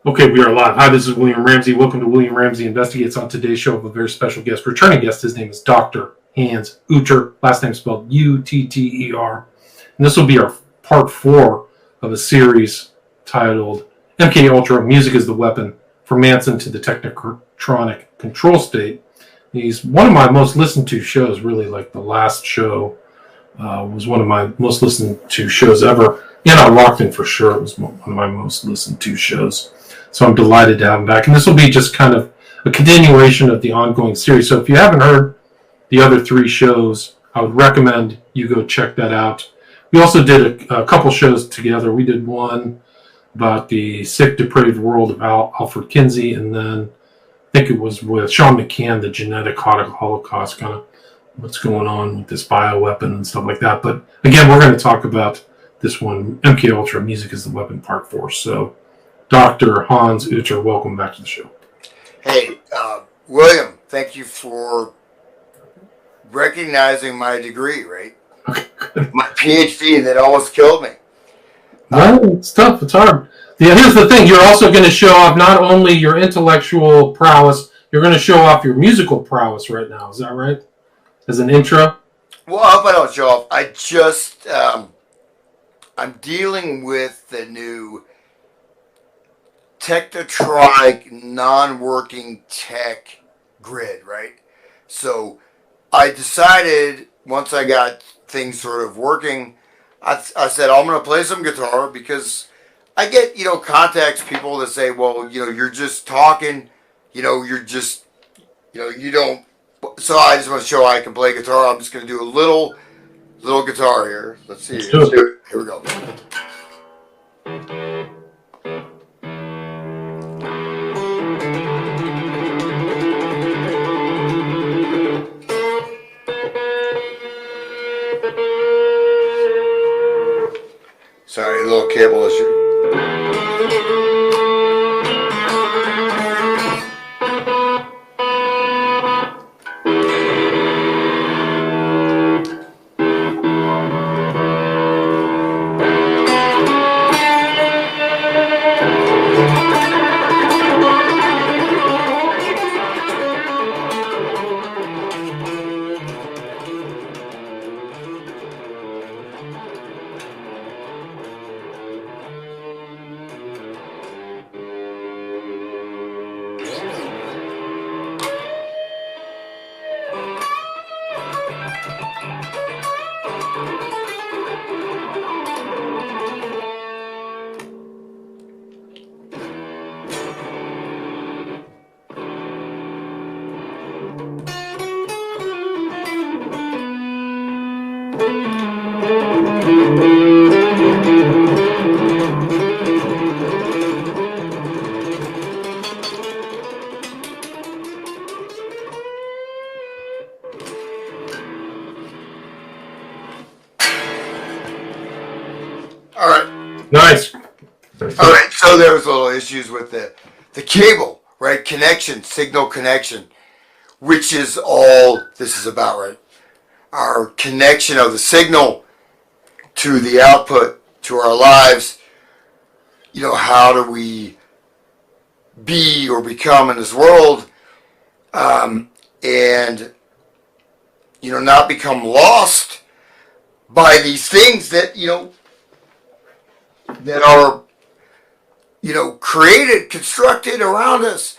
Okay, we are live. Hi, this is William Ramsey. Welcome to William Ramsey Investigates. On today's show, of a very special guest, returning guest. His name is Dr. Hans Utter, last name spelled Utter. And this will be our part 4 of a series titled MKULTRA, Music is the Weapon, from Manson to the Technotronic Control State. He's one of my most listened to shows, really, like the last show was one of my most listened to shows ever. And I Locked In for sure. It was one of my most listened to shows. So I'm delighted to have him back. And this will be just kind of a continuation of the ongoing series. So if you haven't heard the other 3 shows, I would recommend you go check that out. We also did a couple shows together. We did one about the sick, depraved world of Alfred Kinsey, and then I think it was with Sean McCann, the genetic holocaust, kind of what's going on with this bioweapon and stuff like that. But again, we're going to talk about this one, MKUltra, Music is the Weapon, Part 4. So Dr. Hans Utter, welcome back to the show. Hey, William, thank you for recognizing my degree, right? Okay. My PhD that almost killed me. No, it's tough. It's hard. Yeah, here's the thing. You're also going to show off not only your intellectual prowess, you're going to show off your musical prowess right now. Is that right? As an intro? Well, I hope I don't show off. I just, I'm dealing with the new Technotronic non-working tech grid, right? So I decided once I got things sort of working, I said, I'm going to play some guitar because I get, contacts people that say, well, you're just talking, you're just, you don't. So I just want to show I can play guitar. I'm just going to do a little guitar here. Let's see. Here we go. Sorry, a little cable issue. All right. Nice. All right. So there was little issues with the cable, right? Connection, signal connection, which is all this is about, right? Our connection of the signal to the output to our lives. How do we be or become in this world, and not become lost by these things that that are created, constructed around us,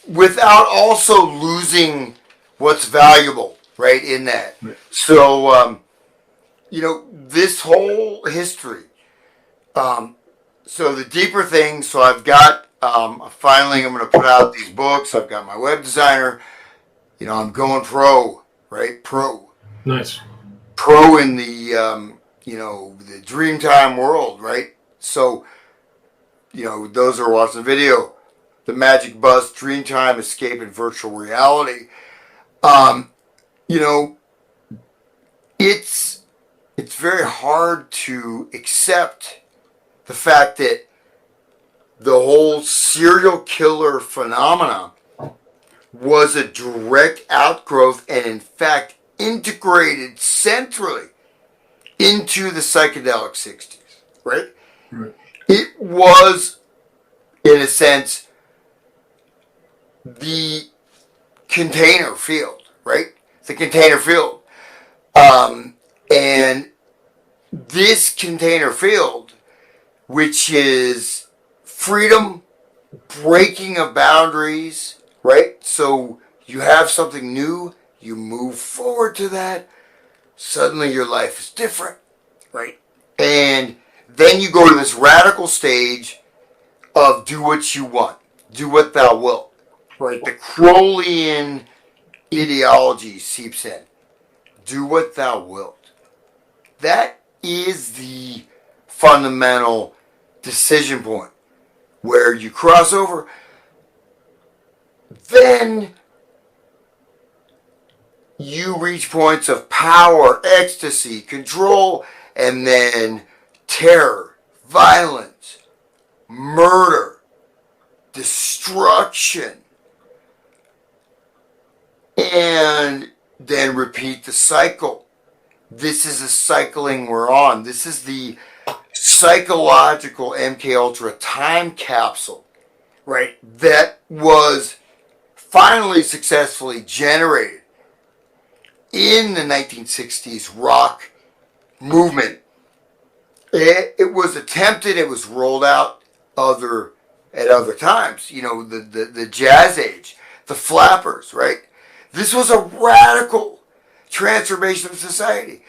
without also losing what's valuable, right, in that. Right. So this whole history, so the deeper things, so I've got finally I'm going to put out these books. I've got my web designer, I'm going pro, right? Pro. Nice. Pro in the the Dreamtime world, right? So, those who are watching the video, the Magic Bus, Dreamtime, Escape in Virtual Reality. It's very hard to accept the fact that the whole serial killer phenomena was a direct outgrowth and, in fact, integrated centrally into the psychedelic 60s, right? Right. It was in a sense, the container field, right? The container field. And this container field, which is freedom, breaking of boundaries, right? So you have something new, you move forward to that, suddenly your life is different, right? And then you go to this radical stage of do what you want, do what thou wilt, right? The Crowleyan ideology seeps in. Do what thou wilt. That is the fundamental decision point where you cross over. Then you reach points of power, ecstasy, control, and then terror, violence, murder, destruction, and then repeat the cycle. This is the cycling we're on. This is the psychological MKUltra time capsule, right? That was finally successfully generated in the 1960s rock movement. It was attempted, it was rolled out at other times. You know, the jazz age, the flappers, right? This was a radical transformation of society.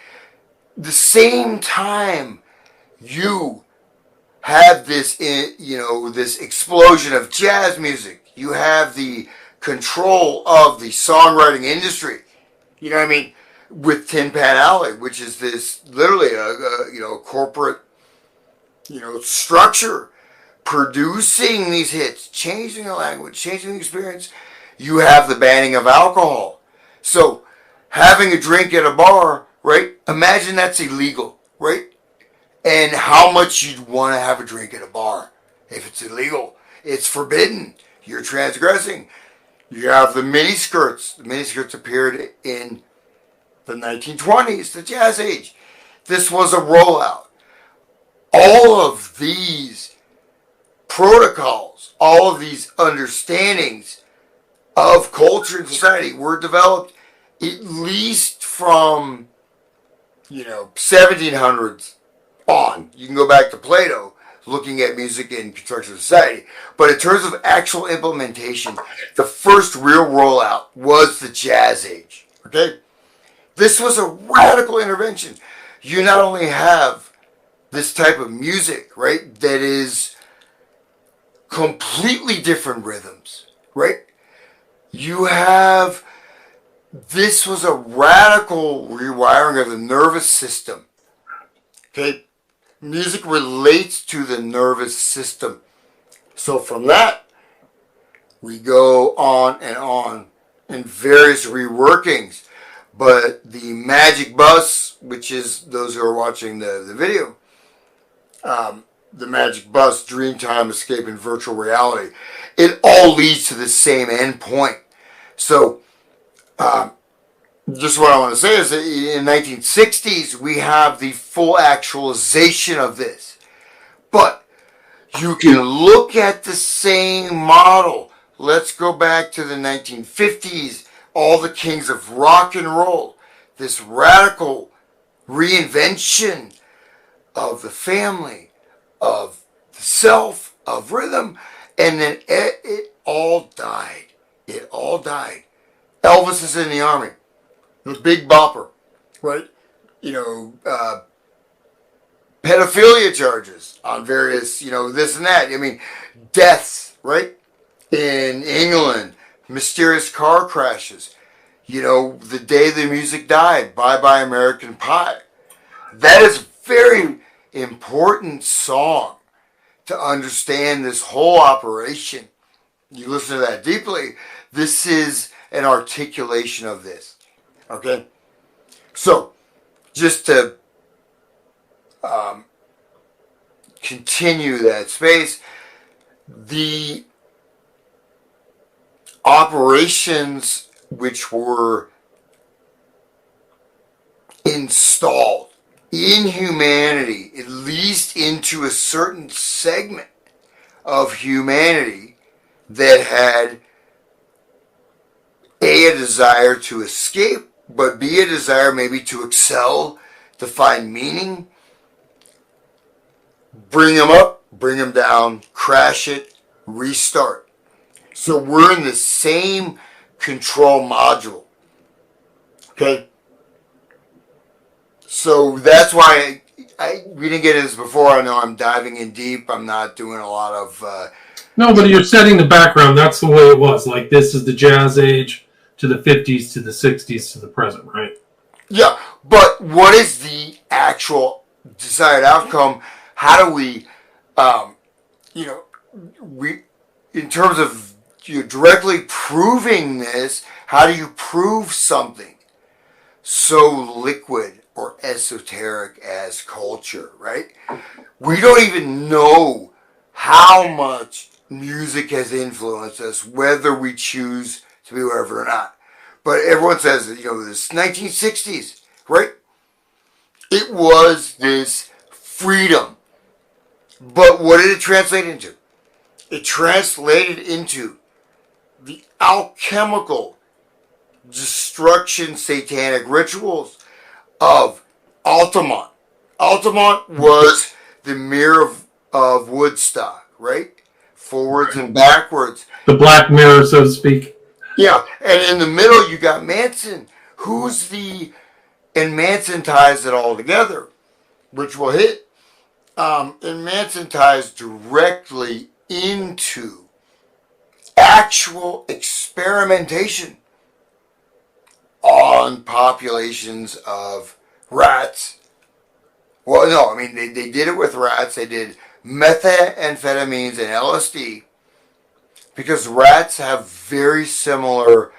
The same time you have this, this explosion of jazz music, you have the control of the songwriting industry. You know what I mean? With Tin Pan Alley, which is this literally a corporate, structure producing these hits, changing the language, changing the experience. You have the banning of alcohol. So having a drink at a bar, right? Imagine that's illegal, right? And how much you'd want to have a drink at a bar if it's illegal. It's forbidden. You're transgressing. You have the miniskirts. The miniskirts appeared in the 1920s, the jazz age. This was a rollout. All of these protocols, all of these understandings of culture and society were developed at least from, 1700s on. You can go back to Plato looking at music and construction of society. But in terms of actual implementation, the first real rollout was the jazz age. Okay? This was a radical intervention. You not only have this type of music, right, that is completely different rhythms, right? You have, this was a radical rewiring of the nervous system. Okay? Music relates to the nervous system. So from that, we go on in various reworkings. But the Magic Bus, which is those who are watching the video, the Magic Bus, Dreamtime, Escape, and Virtual Reality, it all leads to the same end point. So, just what I want to say is that in the 1960s, we have the full actualization of this. But you can look at the same model. Let's go back to the 1950s. All the kings of rock and roll, this radical reinvention of the family, of the self, of rhythm, and then it all died. It all died. Elvis is in the army, the Big Bopper, right? Pedophilia charges on various, this and that. I mean, deaths, right? In England. Mysterious car crashes. The day the music died. Bye Bye American Pie. That is a very important song to understand this whole operation. You listen to that deeply. This is an articulation of this. Okay? So, just to continue that space, the operations which were installed in humanity, at least into a certain segment of humanity that had a desire to escape, but B, a desire maybe to excel, to find meaning. Bring them up, bring them down, crash it, restart. So we're in the same control module. Okay? So that's why we didn't get into this before. I know I'm diving in deep. I'm not doing a lot of... No, but you're setting the background. That's the way it was. Like, this is the jazz age to the 50s to the 60s to the present, right? Yeah, but what is the actual desired outcome? How do we, in terms of directly proving this, how do you prove something so liquid or esoteric as culture, right? We don't even know how much music has influenced us, whether we choose to be aware of it or not. But everyone says that, this 1960s, right? It was this freedom. But what did it translate into? It translated into the alchemical destruction satanic rituals of Altamont. Altamont was the mirror of Woodstock, right? Forwards and backwards. The Black Mirror, so to speak. Yeah, and in the middle you got Manson, and Manson ties it all together, which will hit. And Manson ties directly into actual experimentation on populations of rats. Well, no, I mean, they did it with rats. They did methamphetamines and LSD because rats have very similar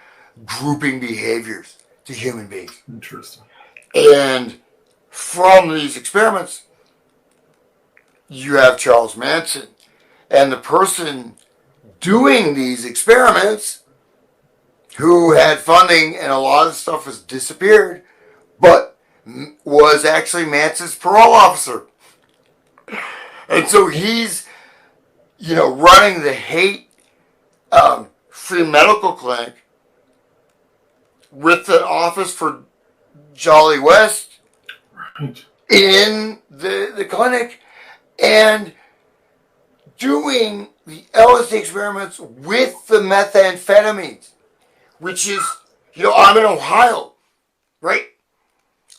grouping behaviors to human beings. Interesting. And from these experiments, you have Charles Manson. And the person doing these experiments, who had funding and a lot of stuff has disappeared, but was actually Manson's parole officer. And so he's, running the hate free medical clinic with the office for Jolly West in the clinic and doing the LSD experiments with the methamphetamines, which is, I'm in Ohio, right?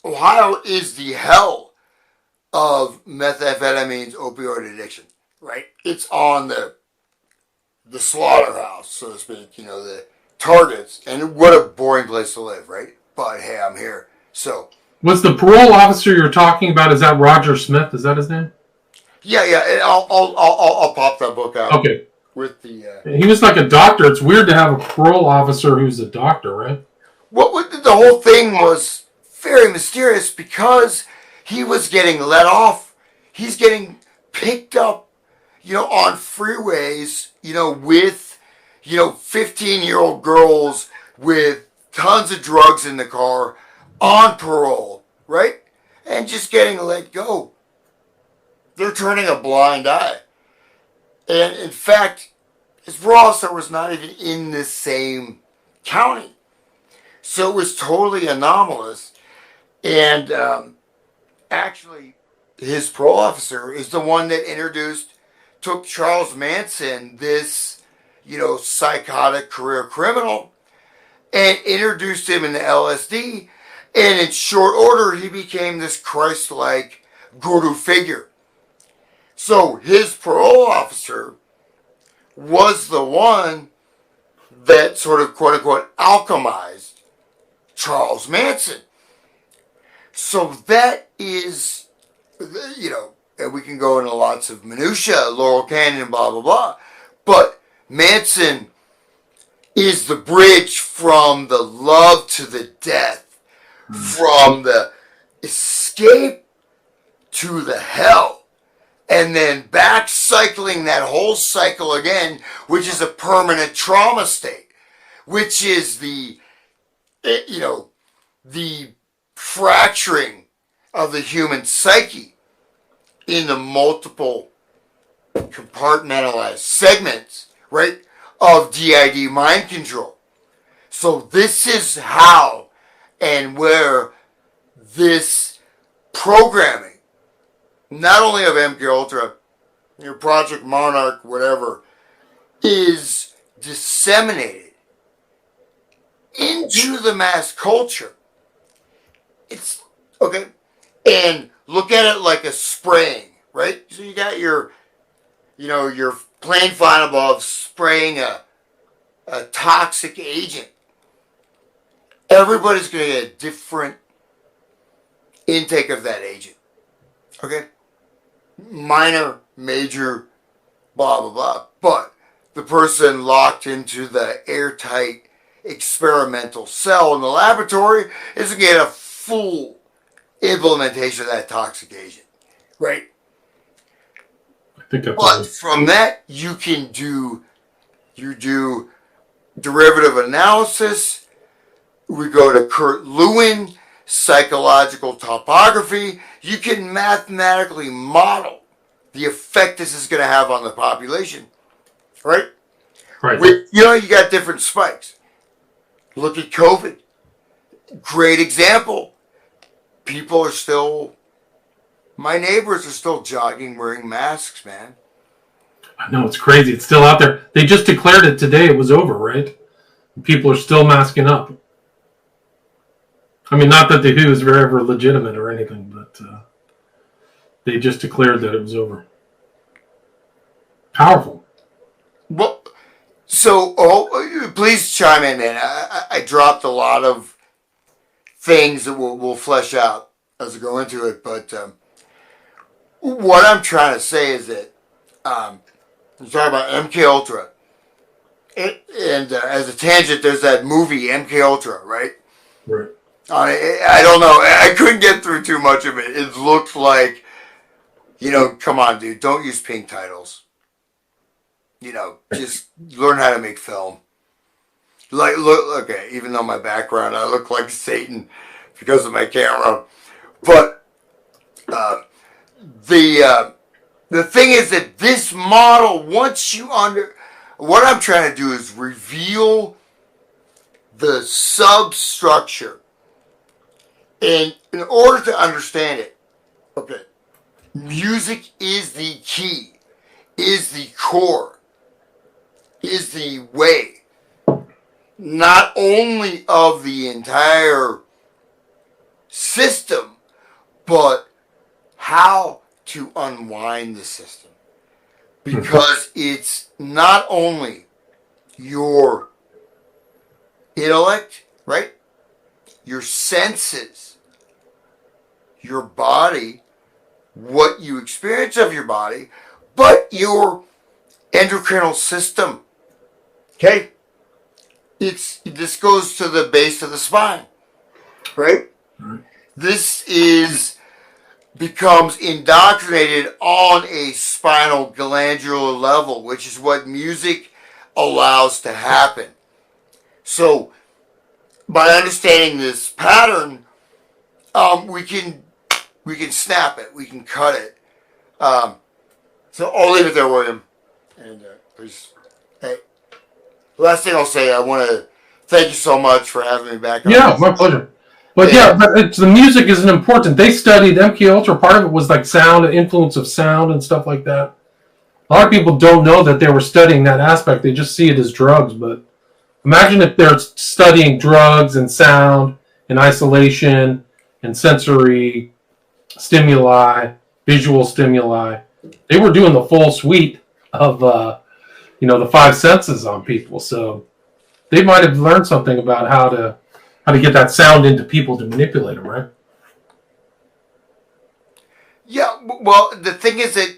Ohio is the hell of methamphetamines, opioid addiction, right? It's on the slaughterhouse, so to speak, the targets. And what a boring place to live, right? But hey, I'm here. So, was the parole officer you're talking about, is that Roger Smith? Is that his name? Yeah. And I'll pop that book out. Okay. With the he was like a doctor. It's weird to have a parole officer who's a doctor, right? What the whole thing was very mysterious because he was getting let off. He's getting picked up, on freeways, with 15-year-old girls with tons of drugs in the car on parole, right? And just getting let go. They're turning a blind eye. And in fact, his parole officer was not even in the same county. So it was totally anomalous. And actually, his parole officer is the one that took Charles Manson, this, psychotic career criminal, and introduced him into LSD. And in short order, he became this Christ-like guru figure. So his parole officer was the one that sort of, quote-unquote, alchemized Charles Manson. So that is, and we can go into lots of minutia, Laurel Canyon, blah, blah, blah. But Manson is the bridge from the love to the death, from the escape to the hell. And then back cycling that whole cycle again, which is a permanent trauma state, which is the fracturing of the human psyche into multiple compartmentalized segments, right, of DID mind control. So this is how and where this programming, not only of MKUltra, your Project Monarch, whatever, is disseminated into the mass culture. It's okay. And look at it like a spraying, right? So you got your plane flying above spraying a toxic agent. Everybody's going to get a different intake of that agent. Okay? Minor, major, blah, blah, blah. But the person locked into the airtight experimental cell in the laboratory is going to get a full implementation of that toxic agent. Right? I think that's But from that, you do derivative analysis. We go to Kurt Lewin, psychological topography. You can mathematically model the effect this is going to have on the population. Right? right. You got different spikes. Look at COVID. Great example. My neighbors are still jogging wearing masks, man. I know, it's crazy. It's still out there. They just declared it today. It was over, right? People are still masking up. I mean, not that the WHO is ever legitimate or anything, but they just declared that it was over. Powerful. Well, so please chime in, man. I dropped a lot of things that we'll flesh out as we go into it, but what I'm trying to say is that I'm talking about MKUltra, and as a tangent, there's that movie MKUltra, right? Right. I don't know. I couldn't get through too much of it. It looked like, come on, dude, don't use pink titles. Just learn how to make film. Okay, even though my background, I look like Satan because of my camera. But the thing is that this model, what I'm trying to do is reveal the substructure. And in order to understand it, okay, music is the key, is the core, is the way, not only of the entire system, but how to unwind the system. Because it's not only your intellect, right? Your senses, your body, what you experience of your body, but your endocrinal system. Okay? This goes to the base of the spine. Right? This becomes indoctrinated on a spinal glandular level, which is what music allows to happen. So, by understanding this pattern, we can snap it, we can cut it. So I'll leave it there, William. And please, hey, last thing I'll say, I want to thank you so much for having me back on. Yeah, my pleasure. But the music isn't important. They studied MKUltra. Part of it was like sound, influence of sound and stuff like that. A lot of people don't know that they were studying that aspect. They just see it as drugs. But imagine if they're studying drugs and sound and isolation and sensory stimuli, visual stimuli. They were doing the full suite of the five senses on people. So they might have learned something about how to get that sound into people to manipulate them, right? Yeah, well, the thing is that,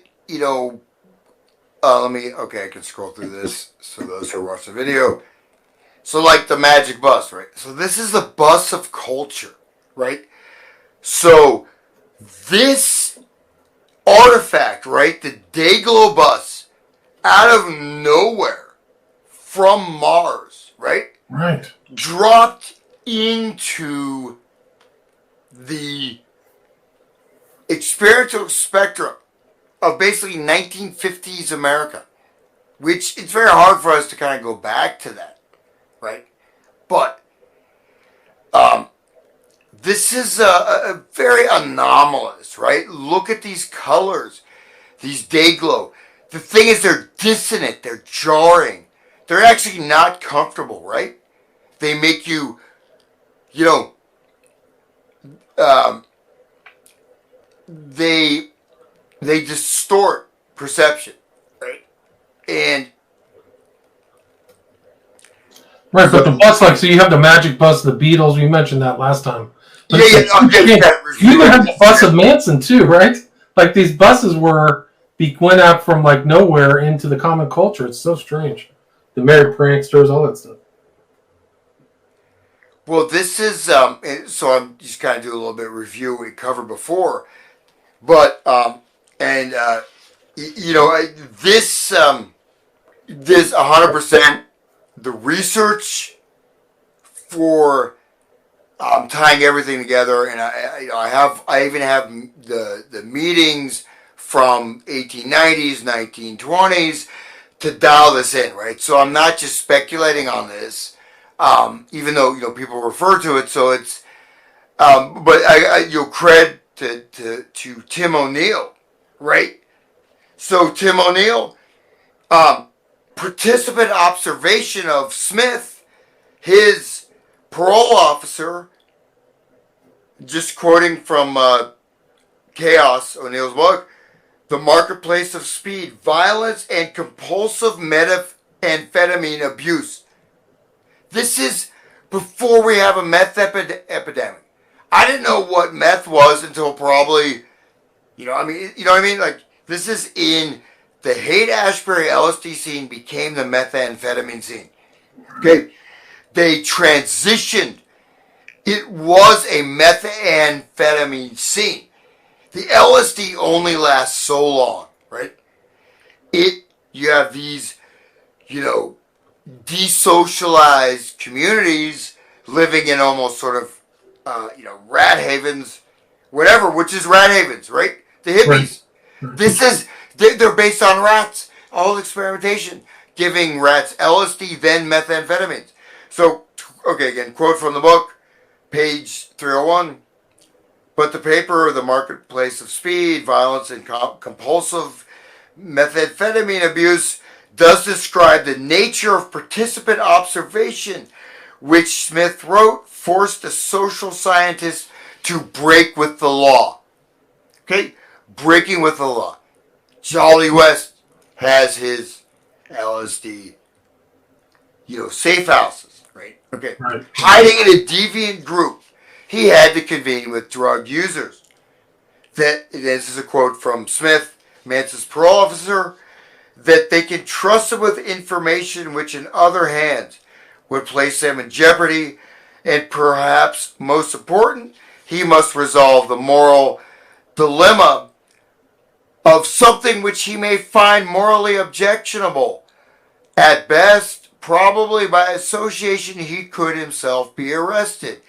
I can scroll through this so those who watch the video. So like the magic bus, right? So this is the bus of culture, right? So this artifact, right, the Dayglow bus, out of nowhere, from Mars, right? Right. Dropped into the experiential spectrum of basically 1950s America, which it's very hard for us to kind of go back to that, right? But this is a very anomalous, right? Look at these colors, these day glow. The thing is, they're dissonant, they're jarring, they're actually not comfortable, right? They make you, you know, they distort perception, right? And Right, but the bus, like, so you have the magic bus of the Beatles. We mentioned that last time. But you even have the bus of Manson too, right? Like these buses went out from like nowhere into the common culture. It's so strange. The Merry Pranksters, all that stuff. Well, this is so I'm just kind of do a little bit of review we covered before, but this 100% the research for tying everything together, and I even have the meetings from 1890s, 1920s to dial this in, right? So I'm not just speculating on this. Even though people refer to it, so it's but cred to Tim O'Neill, right? So Tim O'Neill, participant observation of Smith, his parole officer, just quoting from Chaos, O'Neill's book, The Marketplace of Speed, Violence and Compulsive Methamphetamine Abuse. This is before we have a meth epidemic. I didn't know what meth was until probably, Like, this is in the Haight-Ashbury LSD scene became the methamphetamine scene. Okay, they transitioned. It was a methamphetamine scene. The LSD only lasts so long, right? You have these, desocialized communities living in almost sort of, rat havens, whatever, which is rat havens, right? The hippies. Right. They're based on rats. All experimentation, giving rats LSD, then methamphetamines. So, okay, again, quote from the book, page 301. But the paper, The Marketplace of Speed, Violence and Compulsive Methamphetamine Abuse, does describe the nature of participant observation, which Smith wrote forced the social scientists to break with the law. Okay? Breaking with the law. Jolly West has his LSD, safe houses, right? Okay. Right. Hiding in a deviant group, he had to convene with drug users. This is a quote from Smith, Manson's parole officer, that they can trust him with information which in other hands would place them in jeopardy, and perhaps most important, he must resolve the moral dilemma of something which he may find morally objectionable. At best, probably by association, he could himself be arrested.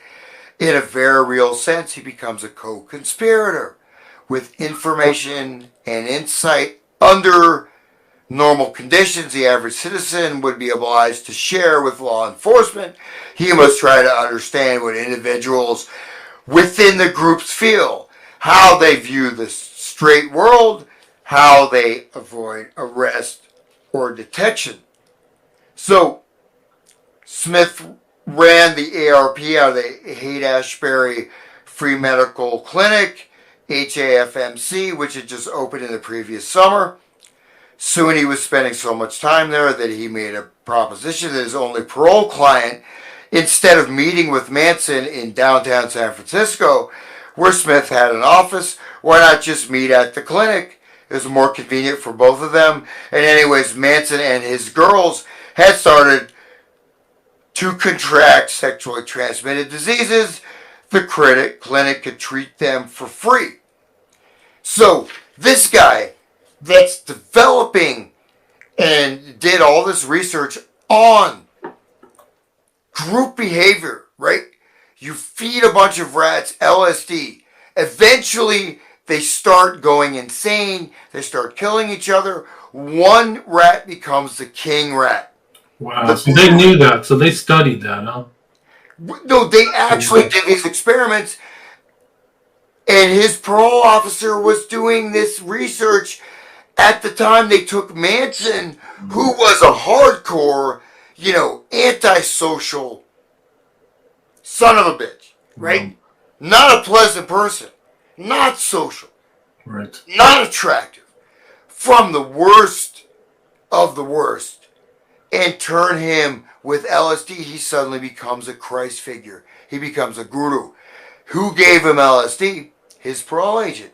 In a very real sense, he becomes a co-conspirator with information and insight under normal conditions the average citizen would be obliged to share with law enforcement. He must try to understand what individuals within the groups feel, how they view the straight world, how they avoid arrest or detection. So, Smith ran the ARP out of the Haight-Ashbury Free Medical Clinic, HAFMC, which had just opened in the previous summer. Soon he was spending so much time there that he made a proposition that his only parole client, instead of meeting with Manson in downtown San Francisco, where Smith had an office, why not just meet at the clinic? It was more convenient for both of them. And anyways, Manson and his girls had started to contract sexually transmitted diseases. The clinic could treat them for free. So this guy that's developing and did all this research on group behavior, right? You feed a bunch of rats LSD. Eventually, they start going insane. They start killing each other. One rat becomes the king rat. Wow. So they knew that. So they studied that, huh? No, they actually did these experiments. And his parole officer was doing this research at the time. They took Manson, who was a hardcore, antisocial son of a bitch, right? Not a pleasant person, not social, right? Not attractive, from the worst of the worst, and turn him with LSD. He suddenly becomes a Christ figure. He becomes a guru. Who gave him LSD? His parole agent.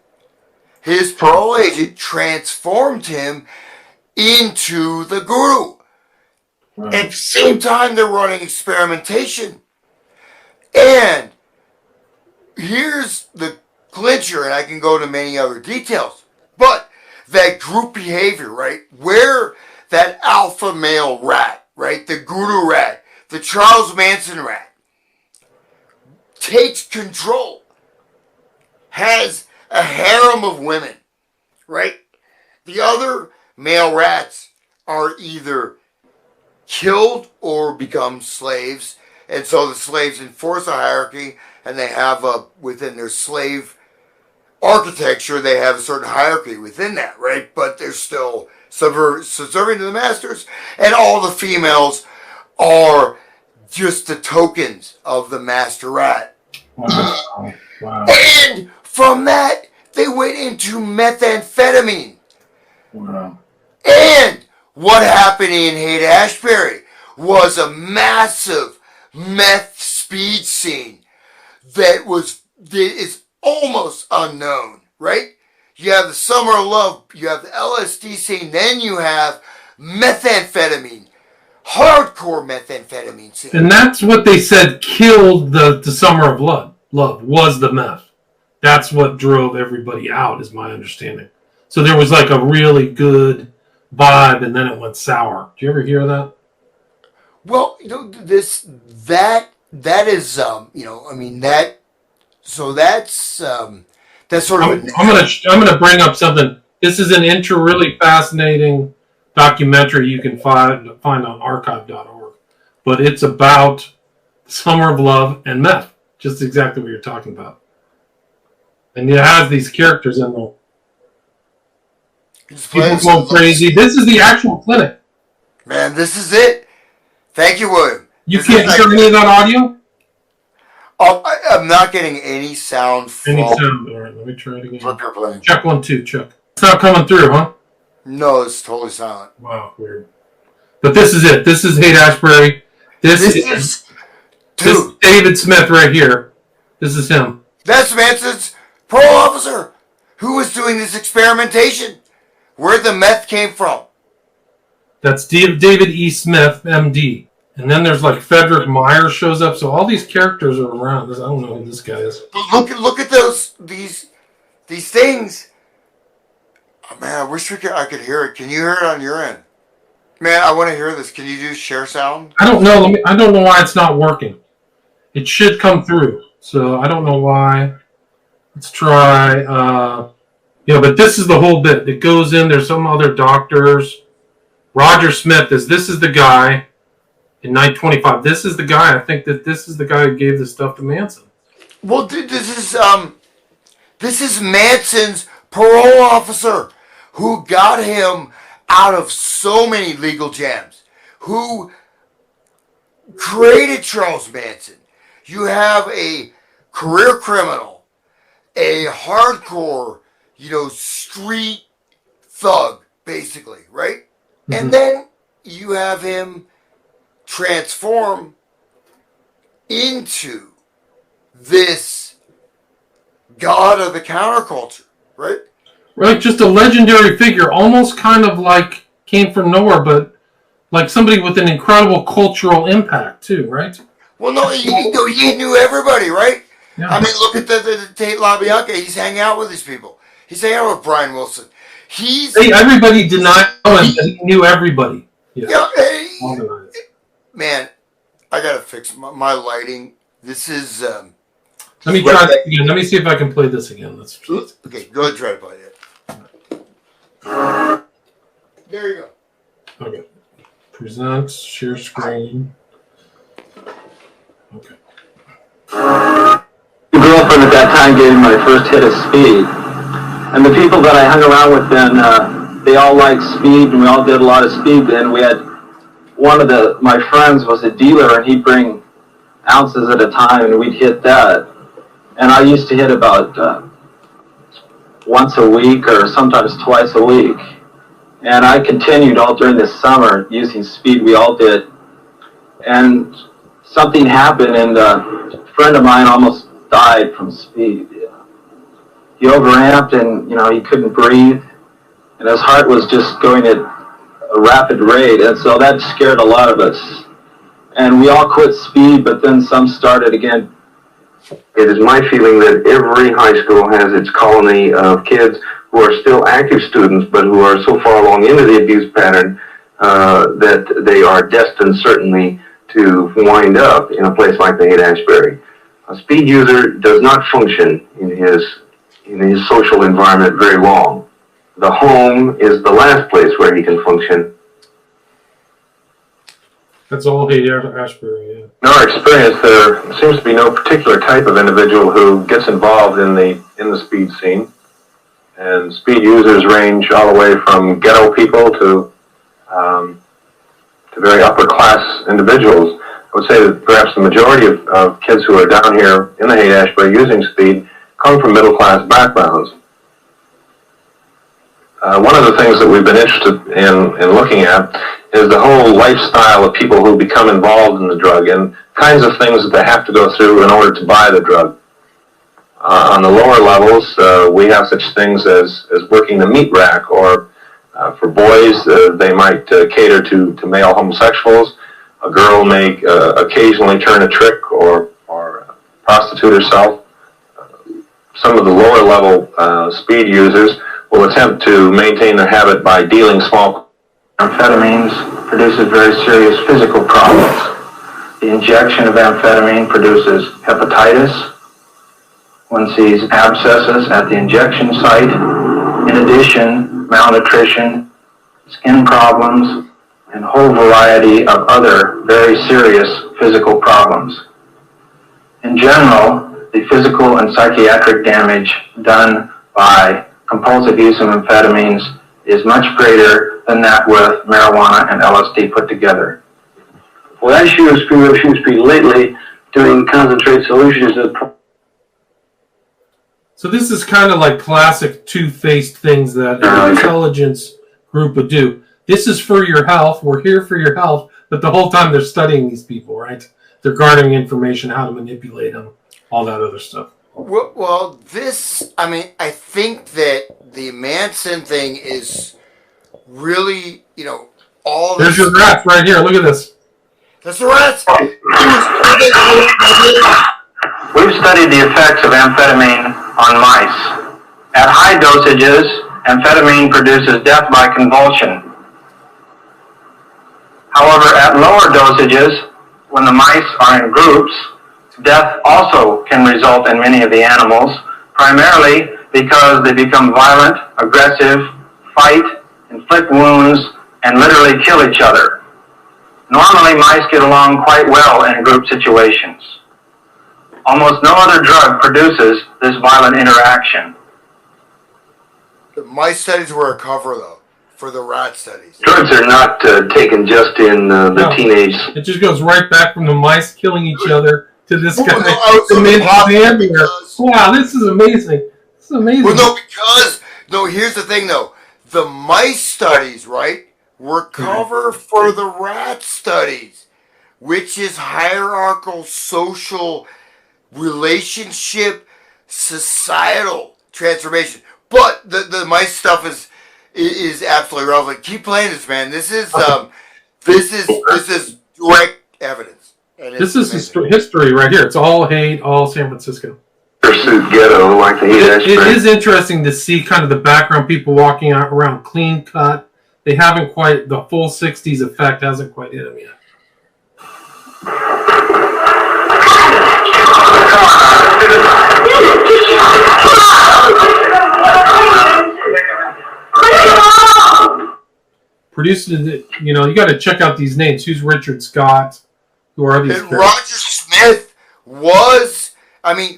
His parole agent transformed him into the guru. Right. At the same time, they're running experimentation. And here's the clincher, and I can go to many other details, but that group behavior, right? Where that alpha male rat, right? The guru rat, the Charles Manson rat, takes control, has a harem of women, right? The other male rats are either killed or become slaves, and so the slaves enforce a hierarchy, and they have within their slave architecture, they have a certain hierarchy within that, right? But they're still subservient to the masters, and all the females are just the tokens of the master rat. Wow. Wow. And from that, they went into methamphetamine. Wow. And what happened in Haight-Ashbury was a massive meth speed scene that is almost unknown, right? You have the Summer of Love, you have the LSD scene, then you have methamphetamine, hardcore methamphetamine scene. And that's what they said killed the Summer of Love was the meth. That's what drove everybody out, is my understanding. So there was like a really good vibe, and then it went sour. Do you ever hear that? Well, that is that's sort of. I'm gonna bring up something. This is an really fascinating documentary you can find on archive.org, but it's about Summer of Love and meth, just exactly what you're talking about. And it has these characters in them. People go crazy. This is the actual clinic. Man, this is it. Thank you, William. You can't hear any of that audio? I'm not getting any sound from... Any sound. All right, let me try it again. Flip your plane. Check 1, 2, check. It's not coming through, huh? No, it's totally silent. Wow, weird. But this is it. This is Haight-Ashbury. This is David Smith right here. This is him. That's Manson's parole officer who was doing this experimentation. Where the meth came from. That's David E. Smith, M.D. And then there's like Frederick Myers shows up. So all these characters are around. I don't know who this guy is. But look at these things. Oh, man, I wish I could hear it. Can you hear it on your end? Man, I want to hear this. Can you do share sound? I don't know. I don't know why it's not working. It should come through. So I don't know why. Let's try. But this is the whole bit. It goes in. There's some other doctors. Roger Smith this is the guy in 925. This is the guy. I think that this is the guy who gave this stuff to Manson. Well, dude, this is Manson's parole officer who got him out of so many legal jams, who created Charles Manson. You have a career criminal, a hardcore, street thug, basically, right? Mm-hmm. And then you have him transform into this god of the counterculture, right? Right, just a legendary figure, almost kind of like came from nowhere, but like somebody with an incredible cultural impact too, right? Well, no, he knew everybody, right? Yeah. I mean, look at the Tate LaBianca. He's hanging out with these people. He's hanging out with Brian Wilson. Everybody denied him, he knew everybody. Yeah. Man, I gotta fix my lighting. This is Let me try this again. Let me see if I can play this again. Okay, go ahead and try to play it. There you go. Okay. Present, share screen. Okay. My girlfriend at that time gave me my first hit of speed. And the people that I hung around with then, they all liked speed, and we all did a lot of speed then. We had one of my friends was a dealer, and he'd bring ounces at a time, and we'd hit that. And I used to hit about once a week or sometimes twice a week. And I continued all during the summer using speed. We all did. And something happened, and a friend of mine almost died from speed. He overamped, and he couldn't breathe, and his heart was just going at a rapid rate, and so that scared a lot of us. And we all quit speed, but then some started again. It is my feeling that every high school has its colony of kids who are still active students, but who are so far along into the abuse pattern that they are destined certainly to wind up in a place like the Haight-Ashbury. A speed user does not function in his social environment very long. The home is the last place where he can function. That's all Haight-Ashbury, yeah. In our experience, there seems to be no particular type of individual who gets involved in the speed scene. And speed users range all the way from ghetto people to very upper class individuals. I would say that perhaps the majority of kids who are down here in the Haight-Ashbury using speed come from middle class backgrounds. One of the things that we've been interested in looking at is the whole lifestyle of people who become involved in the drug and kinds of things that they have to go through in order to buy the drug. On the lower levels, we have such things as working the meat rack, or for boys, they might cater to male homosexuals. A girl may occasionally turn a trick or prostitute herself. Some of the lower level speed users will attempt to maintain their habit by dealing small Amphetamines produces very serious physical problems. The injection of amphetamine produces hepatitis. One sees abscesses at the injection site. In addition, malnutrition, skin problems, and a whole variety of other very serious physical problems. In general, the physical and psychiatric damage done by compulsive use of amphetamines is much greater than that with marijuana and LSD put together. Well, as she was lately doing concentrate solutions. So this is kind of like classic two-faced things that an intelligence group would do. This is for your health. We're here for your health. But the whole time they're studying these people, right? They're garnering information, how to manipulate them, all that other stuff. Well, I think that the Manson thing is really, all There's your rats right here. Look at this. That's the rats. We've studied the effects of amphetamine on mice. At high dosages, amphetamine produces death by convulsion. However, at lower dosages, when the mice are in groups, death also can result in many of the animals, primarily because they become violent, aggressive, fight, inflict wounds, and literally kill each other. Normally, mice get along quite well in group situations. Almost no other drug produces this violent interaction. The mice studies were a cover, though, for the rat studies. Drugs are not taken just in the teenage. It just goes right back from the mice killing each other to this guy. Wow, this is amazing. This is amazing. Well, here's the thing, though. The mice studies, right, were cover for the rat studies, which is hierarchical, social, relationship, societal transformation. But the mice stuff is absolutely relevant. Keep playing this, man. This is direct evidence. This is history right here. It's all Haight, all San Francisco. Pursuit ghetto like the Haight-Ashbury. It is interesting to see kind of the background, people walking around clean cut. They haven't quite, the full 60s effect hasn't quite hit them yet. Come on, Produced it, you got to check out these names. Who's Richard Scott? Who are these? And Roger Smith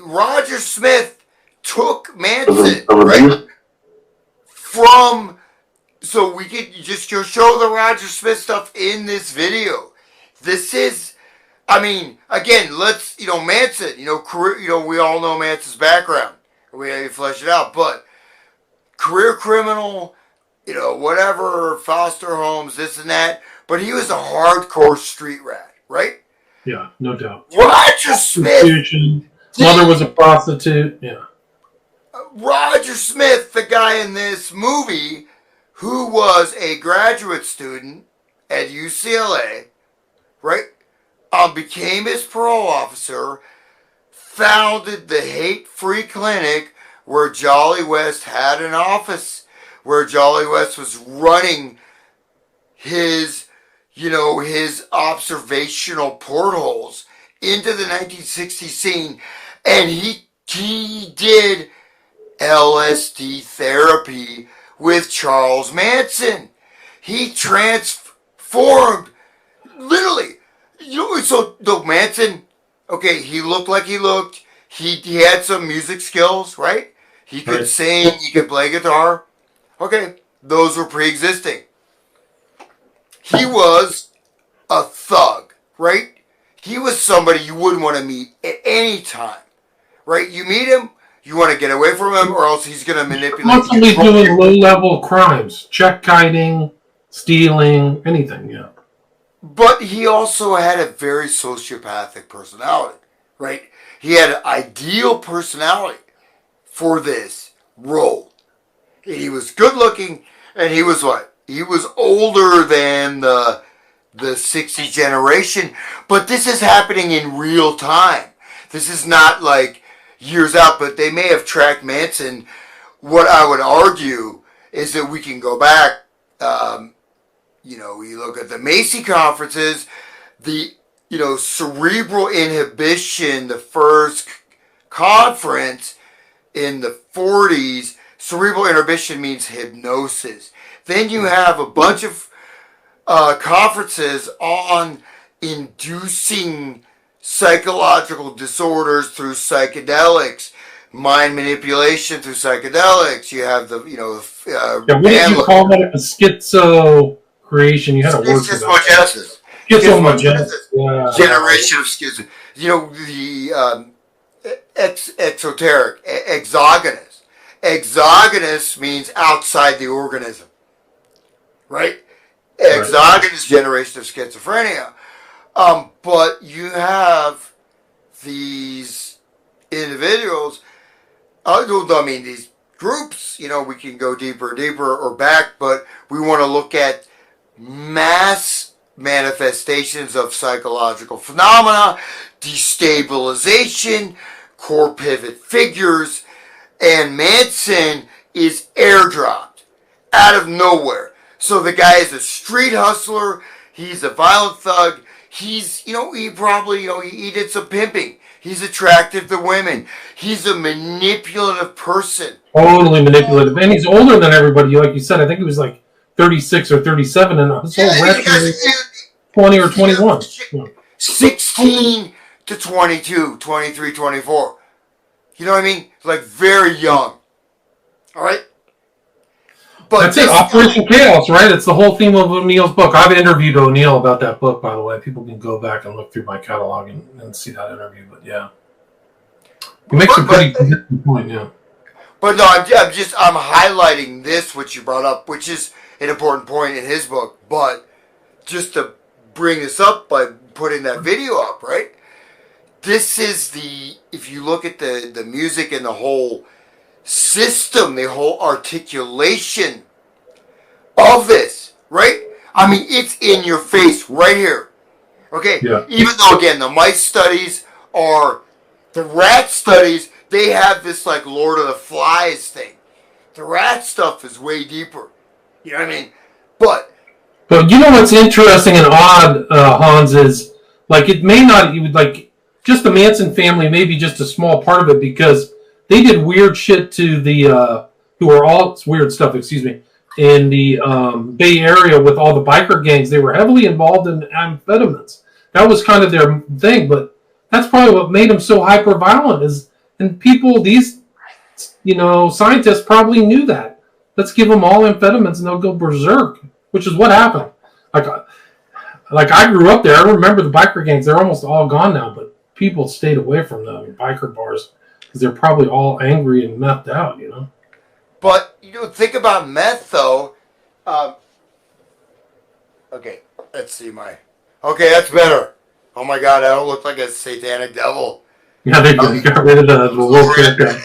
Roger Smith took Manson, right? So we could just show the Roger Smith stuff in this video. This is, again, let's, Manson, career, we all know Manson's background. We have to flesh it out, but career criminal, whatever, foster homes, this and that, but he was a hardcore street rat, right? Yeah, no doubt. Roger Smith. Mother was a prostitute, yeah. Roger Smith, the guy in this movie, who was a graduate student at UCLA, right, became his parole officer, founded the hate-free clinic where Jolly West had an office, where Jolly West was running his observational portholes into the 1960s scene, and he did LSD therapy with Charles Manson. He transformed, literally. So the Manson, okay, he looked like he looked. He had some music skills, right? He could sing, he could play guitar. Okay, those were pre-existing. He was a thug, right? He was somebody you wouldn't want to meet at any time, right? You meet him, you want to get away from him, or else he's going to manipulate you. Constantly doing low-level crimes, check kiting, stealing, anything, yeah. But he also had a very sociopathic personality, right? He had an ideal personality for this role. He was good-looking, and he was what? He was older than the 60 generation, but this is happening in real time. This is not like years out, but they may have tracked Manson. What I would argue is that we can go back, you look at the Macy conferences, the, cerebral inhibition, the first conference in the 40s, cerebral inhibition means hypnosis. Then you have a bunch of conferences on inducing psychological disorders through psychedelics, mind manipulation through psychedelics. You have the, what did you call that? A schizo creation. You had a word for that. Schizogenesis. Yeah. Generation of schizo. The exoteric, exogenous. Exogenous means outside the organism, right? Exogenous generation of schizophrenia. But you have these individuals, these groups, we can go deeper and deeper or back, but we want to look at mass manifestations of psychological phenomena, destabilization, core pivot figures, and Manson is airdropped out of nowhere. So the guy is a street hustler, he's a violent thug, he's, he probably, he did some pimping. He's attractive to women. He's a manipulative person. Totally manipulative. And he's older than everybody, like you said. I think he was like 36 or 37, and his whole rest was 20 or 21. 16 to 22, 23, 24. You know what I mean? Like very young. All right? But that's it. Operation Chaos, right? It's the whole theme of O'Neill's book. I've interviewed O'Neill about that book, by the way. People can go back and look through my catalog and see that interview. But yeah, he makes a pretty good point. Yeah. But no, I'm highlighting this, which you brought up, which is an important point in his book. But just to bring this up by putting that video up, right? This is if you look at the music and the whole system, the whole articulation of this, right? I mean, it's in your face right here. Okay? Yeah. Even though, again, the mice studies are, the rat studies, they have this like Lord of the Flies thing. The rat stuff is way deeper. You know what I mean? But you know what's interesting and odd, Hans, is like it may not, you would like just the Manson family may be just a small part of it because they did weird shit to the who are all it's weird stuff. Excuse me. In the Bay Area with all the biker gangs, they were heavily involved in amphetamines. That was kind of their thing, but that's probably what made them so hyper violent. And people, these scientists probably knew that. Let's give them all amphetamines and they'll go berserk, which is what happened. Like I grew up there. I remember the biker gangs. They're almost all gone now, but people stayed away from the biker bars because they're probably all angry and methed out, But think about meth though. Okay, let's see Okay, that's better. Oh my God, I don't look like a satanic devil. Yeah, they got rid of the little kid guy.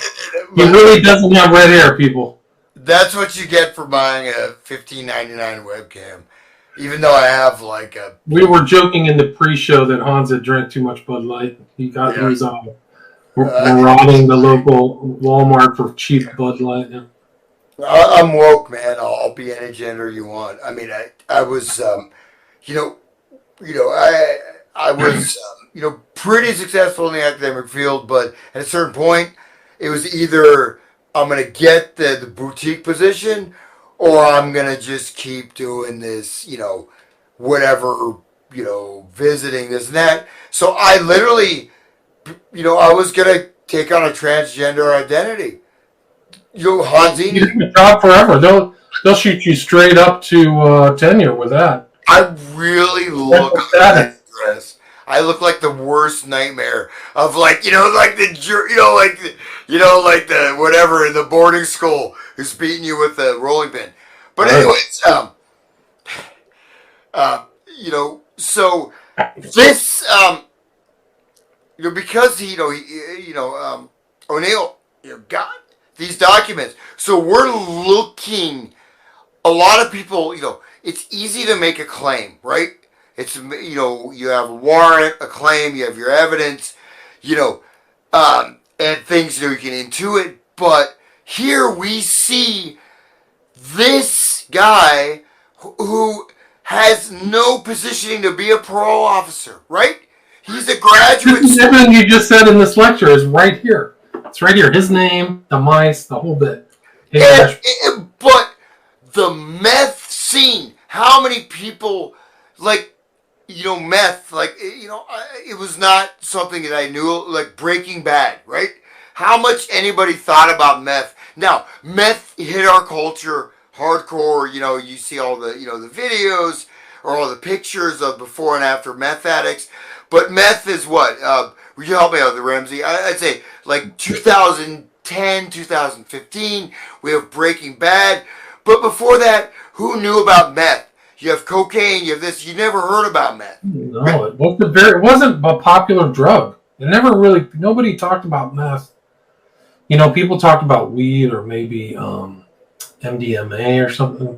He really doesn't have red hair, people. That's what you get for buying a $15.99 webcam. Even though I have like a... We were joking in the pre-show that Hans had drank too much Bud Light. He got his marauding the local Walmart for cheap Bud Light. Yeah. I'm woke, man. I'll be any gender you want. I mean, I was, I was, pretty successful in the academic field, but at a certain point, it was either I'm going to get the boutique position or I'm going to just keep doing this, whatever, visiting this and that. So I literally, I was going to take on a transgender identity. Hansi, you can job forever. They'll shoot you straight up to tenure with that. I really look like this. I look like the worst nightmare of like the whatever in the boarding school who's beating you with the rolling pin. But anyways, so this because O'Neill got these documents. So we're looking, a lot of people, it's easy to make a claim, right? It's, you have a warrant, a claim, you have your evidence, and things, you can intuit. But here we see this guy who has no positioning to be a parole officer, right? He's a graduate. Everything you just said in this lecture is right here. It's right here. His name, the mice, the whole bit. But the meth scene, how many people, meth, it was not something that I knew, like Breaking Bad, right? How much anybody thought about meth. Now, meth hit our culture hardcore, you see all the, the videos or all the pictures of before and after meth addicts. But meth is what? Would you help me out with Ramsey? I'd say like 2010, 2015, we have Breaking Bad. But before that, who knew about meth? You have cocaine, you have this, you never heard about meth. No, it wasn't a popular drug. Nobody talked about meth. People talked about weed or maybe MDMA or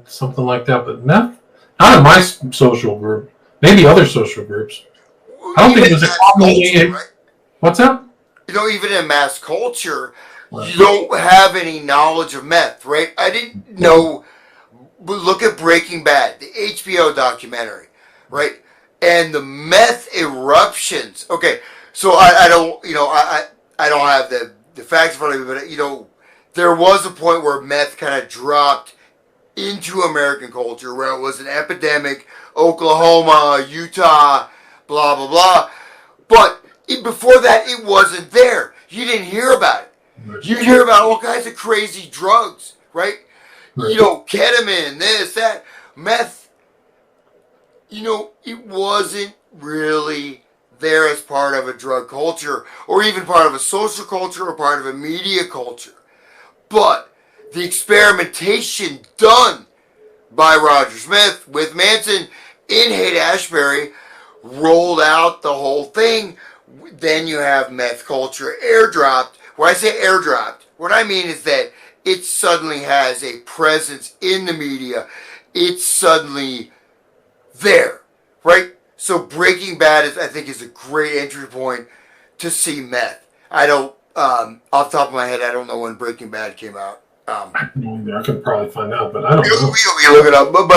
something like that, but meth, not in my social group. Maybe other social groups. I don't think it was a common. Right? What's that? Even in mass culture, you don't have any knowledge of meth, right? I didn't know. Look at Breaking Bad, the HBO documentary, right? And the meth eruptions. Okay, so I don't, I don't have the facts in front of me, but there was a point where meth kind of dropped into American culture, where it was an epidemic. Oklahoma, Utah, blah blah blah. But before that, it wasn't there. You didn't hear about it. You hear about all kinds of crazy drugs, right? Ketamine, this, that, meth. It wasn't really there as part of a drug culture, or even part of a social culture, or part of a media culture. But the experimentation done by Roger Smith with Manson in Haight-Ashbury rolled out the whole thing. Then you have meth culture airdropped. When I say airdropped, what I mean is that it suddenly has a presence in the media. It's suddenly there, right? So Breaking Bad I think is a great entry point to see meth. I don't, off the top of my head, I don't know when Breaking Bad came out. I could probably find out, but I don't know. You look it up. But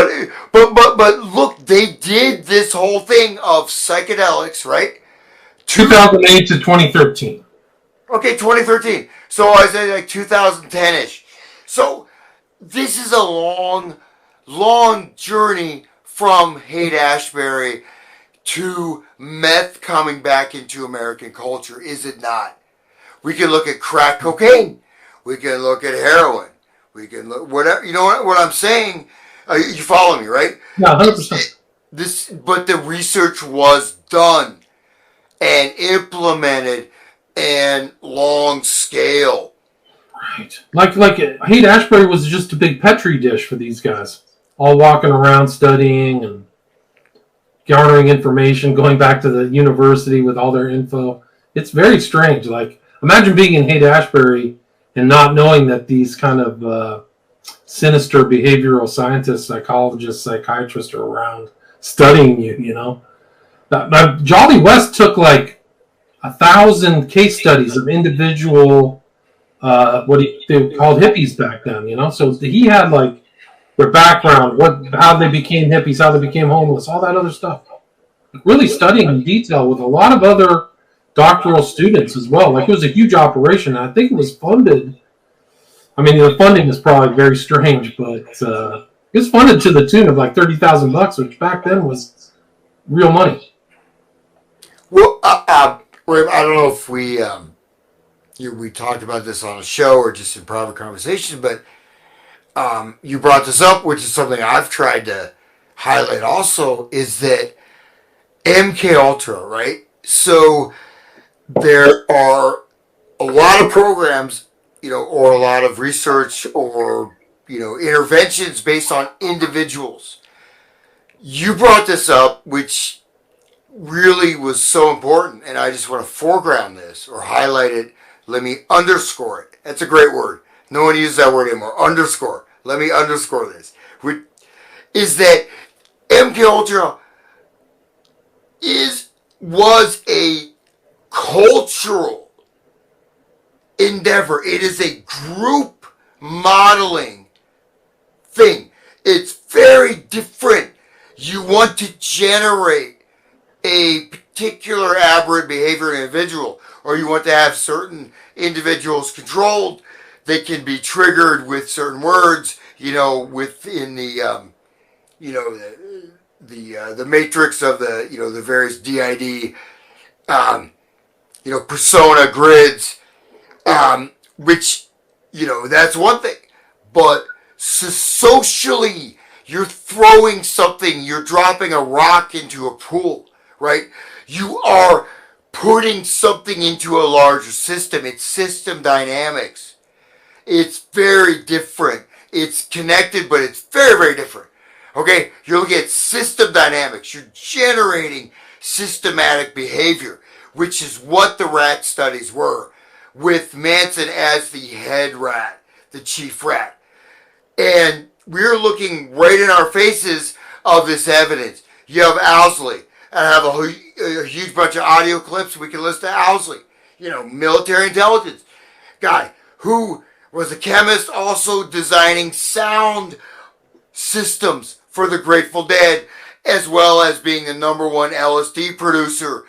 look, they did this whole thing of psychedelics, right? 2008 to 2013. Okay, 2013. So I say like 2010-ish. So this is a long, long journey from Haight-Ashbury to meth coming back into American culture, is it not? We can look at crack cocaine. We can look at heroin. We can look whatever. You know what I'm saying? You follow me, right? Yeah, 100%. But the research was done and implemented and long scale. Right. Like Haight-Ashbury was just a big petri dish for these guys, all walking around studying and garnering information, going back to the university with all their info. It's very strange. Like, imagine being in Haight-Ashbury and not knowing that these kind of sinister behavioral scientists, psychologists, psychiatrists are around studying you, you know. Now, Jolly West took like 1,000 case studies of individual, they called hippies back then, you know. So he had like their background, how they became hippies, how they became homeless, all that other stuff. Really studying in detail with a lot of other doctoral students as well. Like, it was a huge operation. I think it was funded. I mean, the funding is probably very strange, but it was funded to the tune of like $30,000, which back then was real money. Well, I don't know if we talked about this on a show or just in private conversation, but you brought this up, which is something I've tried to highlight also, is that MKUltra, right? So there are a lot of programs, you know, or a lot of research or, you know, interventions based on individuals. You brought this up, which really was so important, and I just want to foreground this or highlight it. Let me underscore it. That's a great word. No one uses that word anymore. Underscore. Let me underscore this. Is that MKUltra was a cultural endeavor. It is a group modeling thing. It's very different. You want to generate a particular aberrant behavior in an individual, or you want to have certain individuals controlled that can be triggered with certain words, you know, within the, you know, the matrix of the, you know, the various DID, you know, persona grids, which, you know, that's one thing. But socially, you're throwing something, you're dropping a rock into a pool, right? You are putting something into a larger system. It's system dynamics. It's very different. It's connected, but it's very, very different. Okay? You're looking at system dynamics. You're generating systematic behavior, which is what the rat studies were, with Manson as the head rat, the chief rat. And we're looking right in our faces of this evidence. You have Owsley. And I have a huge bunch of audio clips. We can listen to Owsley, you know, military intelligence guy who was a chemist, also designing sound systems for the Grateful Dead, as well as being the #1 LSD producer,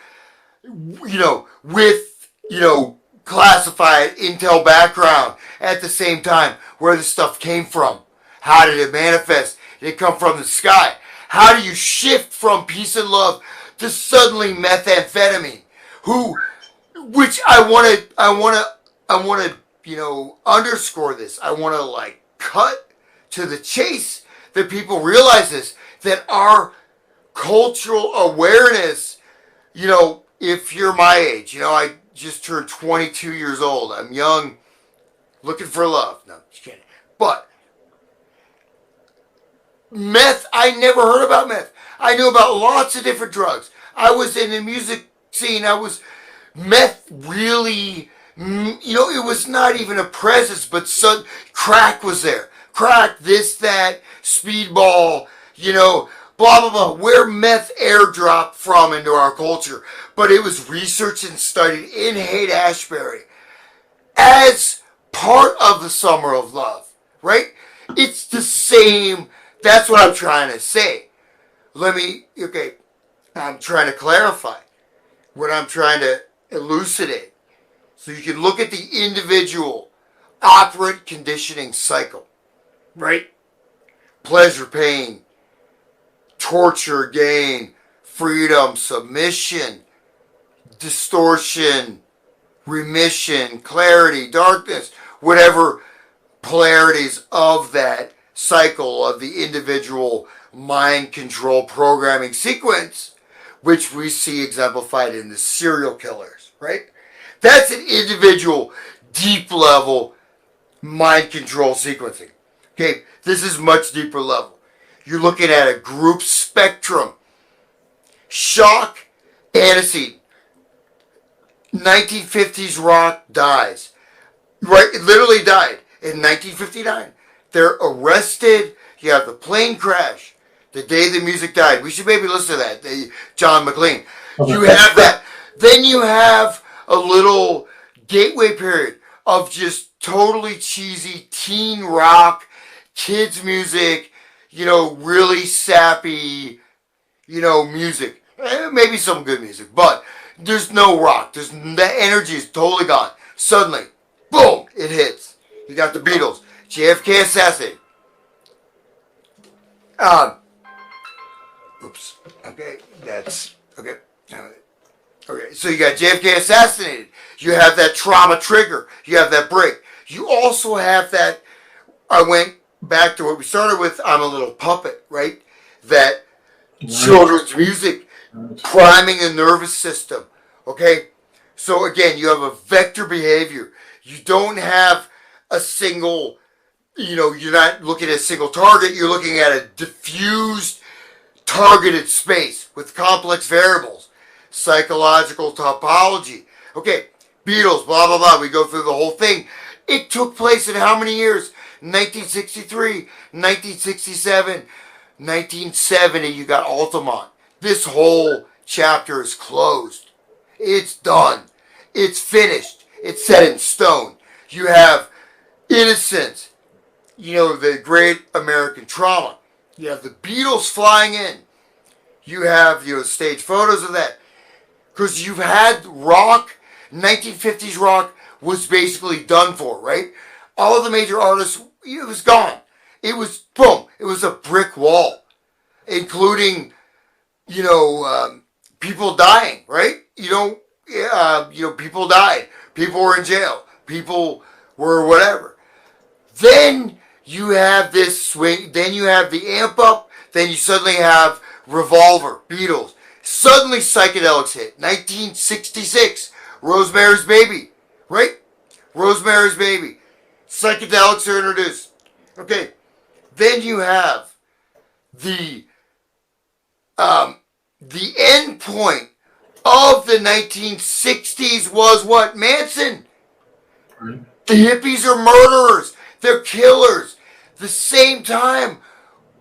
you know, with, you know, classified intel background at the same time. Where the stuff came from. How did it manifest? Did it come from the sky? How do you shift from peace and love to suddenly methamphetamine? Which I want to, you know, underscore this. I want to like cut to the chase that people realize this, that our cultural awareness, you know, if you're my age, you know, I just turned 22 years old. I'm young, looking for love. No, just kidding. But meth, I never heard about meth. I knew about lots of different drugs. I was in the music scene. Meth really, you know, it was not even a presence, but crack was there. Crack, this, that, speedball, you know, blah, blah, blah. Where meth airdropped from into our culture. But it was researched and studied in Haight-Ashbury as part of the Summer of Love, right? It's the same. That's what I'm trying to say. I'm trying to clarify what I'm trying to elucidate. So you can look at the individual operant conditioning cycle, right? Pleasure, pain, torture, gain, freedom, submission, distortion, remission, clarity, darkness, whatever polarities of that cycle of the individual mind control programming sequence, which we see exemplified in the serial killers, right? That's an individual deep level mind control sequencing. Okay, this is much deeper level. You're looking at a group spectrum. Shock, antecedent. 1950s rock dies. Right, it literally died in 1959. They're arrested. You have the plane crash. The day the music died. We should maybe listen to that. John McLean. You have that. Then you have a little gateway period of just totally cheesy teen rock, kids music, really sappy, music. Maybe some good music, but there's no rock. That energy is totally gone. Suddenly, boom, it hits. You got the Beatles. JFK assassinated. Oops. Okay, that's okay. Okay, so you got JFK assassinated. You have that trauma trigger. You have that break. You also have that. I went back to what we started with. I'm a little puppet, right? That children's music priming the nervous system. Okay, so again, you have a vector behavior. You don't have a single. You're not looking at a single target. You're looking at a diffused, targeted space with complex variables, psychological topology. Okay, Beatles, blah, blah, blah. We go through the whole thing. It took place in how many years? 1963, 1967, 1970, you got Altamont. This whole chapter is closed. It's done. It's finished. It's set in stone. You have Innocence. The great American trauma. You have the Beatles flying in. You have, stage photos of that. Because you've had rock, 1950s rock was basically done for, right? All of the major artists, it was gone. It was, boom, it was a brick wall. Including, people dying, right? People died. People were in jail. People were whatever. Then you have this swing, then you have the amp up, then you suddenly have Revolver, Beatles. Suddenly psychedelics hit. 1966, Rosemary's Baby, right? Rosemary's Baby. Psychedelics are introduced. Okay, then you have the end point of the 1960s was what? Manson. Right. The hippies are murderers. They're killers. The same time,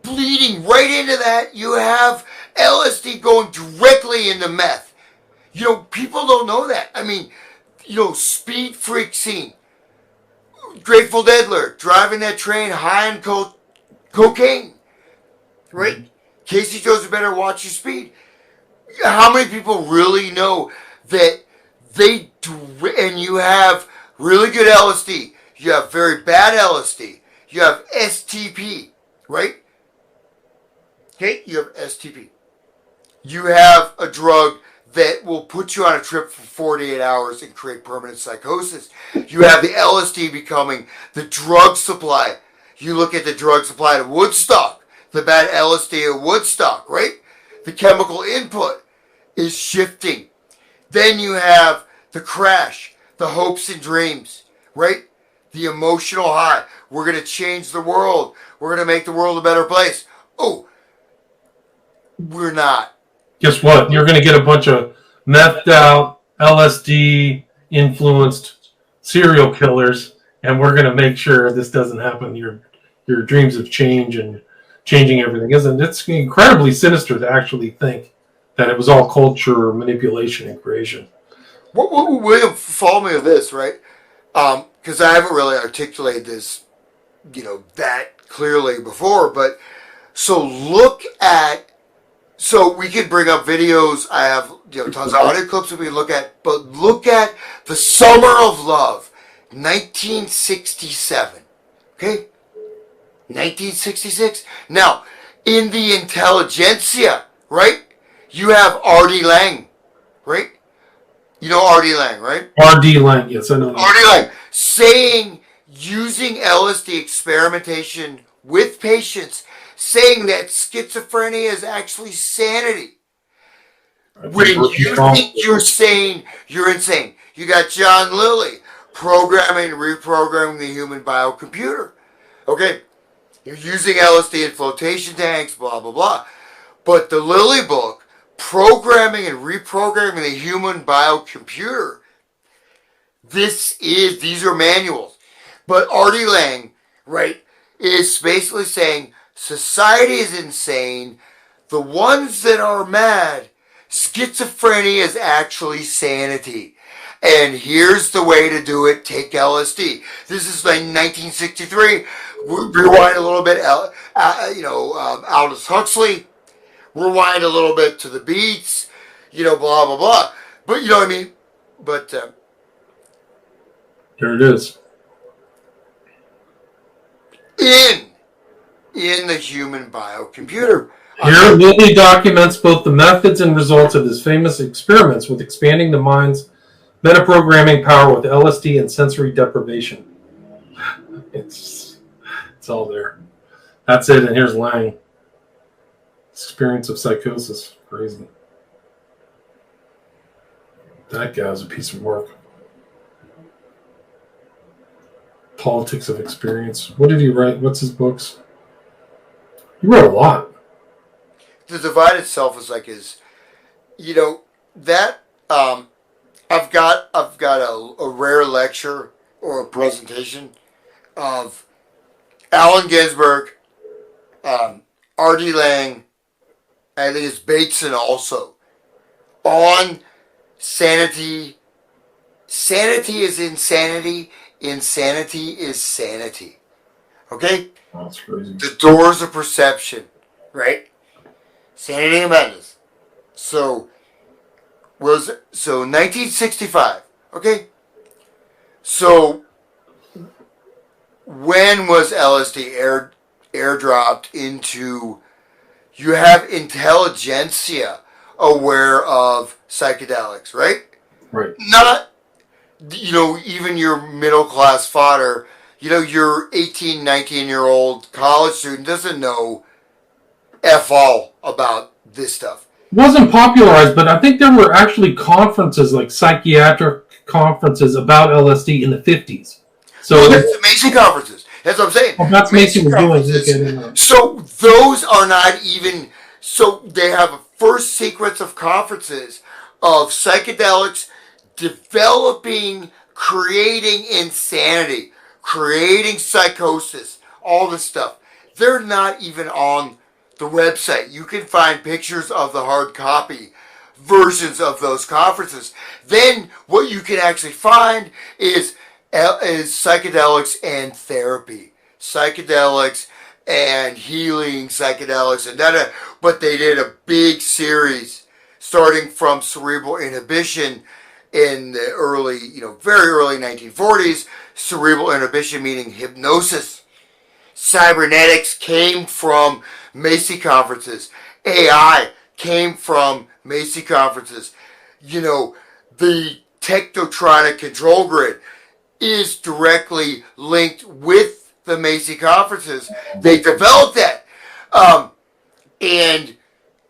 bleeding right into that, you have LSD going directly into meth. People don't know that. I mean, speed freak scene. Grateful Dead lyric, driving that train high on cocaine. Right? Mm-hmm. Casey Jones, you better watch your speed. How many people really know that they do, and you have really good LSD, you have very bad LSD, you have STP, right? Okay, you have STP. You have a drug that will put you on a trip for 48 hours and create permanent psychosis. You have the LSD becoming the drug supply. You look at the drug supply to Woodstock, the bad LSD of Woodstock, right? The chemical input is shifting. Then you have the crash, the hopes and dreams, right? The emotional high. We're going to change the world. We're going to make the world a better place. Oh, we're not. Guess what? You're going to get a bunch of methed out, LSD influenced serial killers, and we're going to make sure this doesn't happen. Your dreams of change and changing everything. Isn't it's incredibly sinister to actually think that it was all culture, manipulation, and creation. William, follow me with this, right? Because I haven't really articulated this, that clearly before. But so we could bring up videos. I have tons of audio clips that we look at, but look at the Summer of Love, 1967. Okay? 1966. Now, in the intelligentsia, right? You have R.D. Lang, right? You know R.D. Lang, right? R.D. Lang, yes, I know that. R.D. Lang saying, using LSD experimentation with patients, saying that schizophrenia is actually sanity. When you think you're sane, you're insane. You got John Lilly programming and reprogramming the human biocomputer. Okay? You're using LSD in flotation tanks, blah, blah, blah. But the Lilly book, programming and reprogramming the human biocomputer, these are manuals. But R.D. Lang, right, is basically saying society is insane. The ones that are mad, schizophrenia is actually sanity. And here's the way to do it. Take LSD. This is like 1963. Rewind a little bit, Aldous Huxley. Rewind a little bit to the Beats. Blah, blah, blah. But, you know what I mean? But, there it is. In the human biocomputer. Here, Lilly documents both the methods and results of his famous experiments with expanding the mind's metaprogramming power with LSD and sensory deprivation. It's all there. That's it, and here's Lang. Experience of psychosis. Crazy. That guy was a piece of work. Politics of Experience. What did he write? What's his books? He wrote a lot. The Divide itself is like his, that, I've got a rare lecture or a presentation of Allen Ginsberg, R.D. Lang, I think it's Bateson also, on sanity. Sanity is insanity. Insanity is sanity. Okay? That's crazy. The doors of perception, right? Sanity and madness. So 1965. Okay? So when was LSD airdropped into, you have intelligentsia aware of psychedelics, right? Right. Not, even your middle class fodder, your 18, 19-year-old college student doesn't know F all about this stuff. It wasn't popularized, but I think there were actually conferences, like psychiatric conferences about LSD in the 50s. So that's the Macy conferences. That's what I'm saying. Well, that's Macy doing. So those are not even, so they have a first sequence of conferences of psychedelics developing, creating insanity, creating psychosis, all this stuff. They're not even on the website. You can find pictures of the hard copy versions of those conferences. Then what you can actually find is psychedelics and therapy. Psychedelics and healing psychedelics and that. But they did a big series starting from cerebral inhibition in the early, very early 1940s. Cerebral inhibition meaning hypnosis. Cybernetics came from Macy conferences. AI came from Macy conferences. The Technotronic control grid is directly linked with the Macy conferences. They developed that.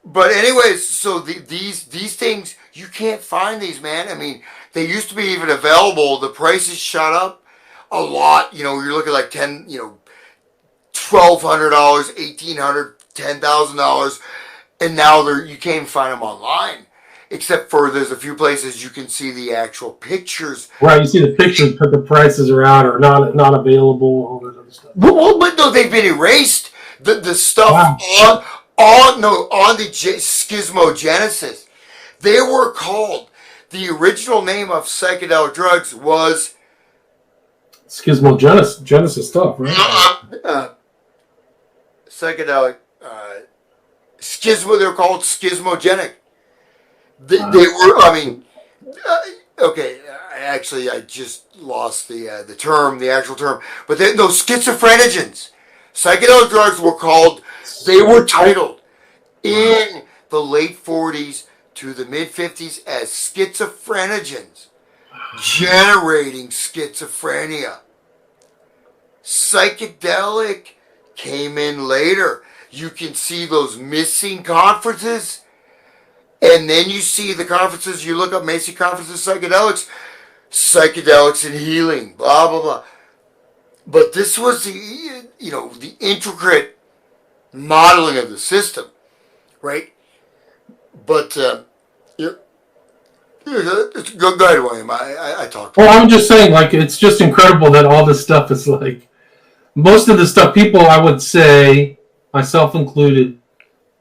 But anyways, so these things, you can't find these, man. I mean, they used to be even available. The prices shot up a lot. You're looking like $1,200, $1,800, $10,000, and now you can't even find them online. Except for there's a few places you can see the actual pictures. Right, you see the pictures, but the prices are out or not available, all that other stuff. Well, but no, they've been erased. The stuff on the schismogenesis. They were called, the original name of psychedelic drugs was Schismogenesis stuff, right? Psychedelic they're called schismogenic. They were. I mean, okay. I just lost the actual term. But those schizophrenogens, psychedelic drugs were called. They were titled in the late 40s to the mid 50s as schizophrenogens, generating schizophrenia. Psychedelic came in later. You can see those missing conferences, and then you see the conferences. You look up Macy conferences, psychedelics and healing, blah blah blah. But this was the intricate modeling of the system, right? But go ahead, William. I talked. Well, I'm just saying, like, it's just incredible that all this stuff is like, most of the stuff people, I would say, myself included,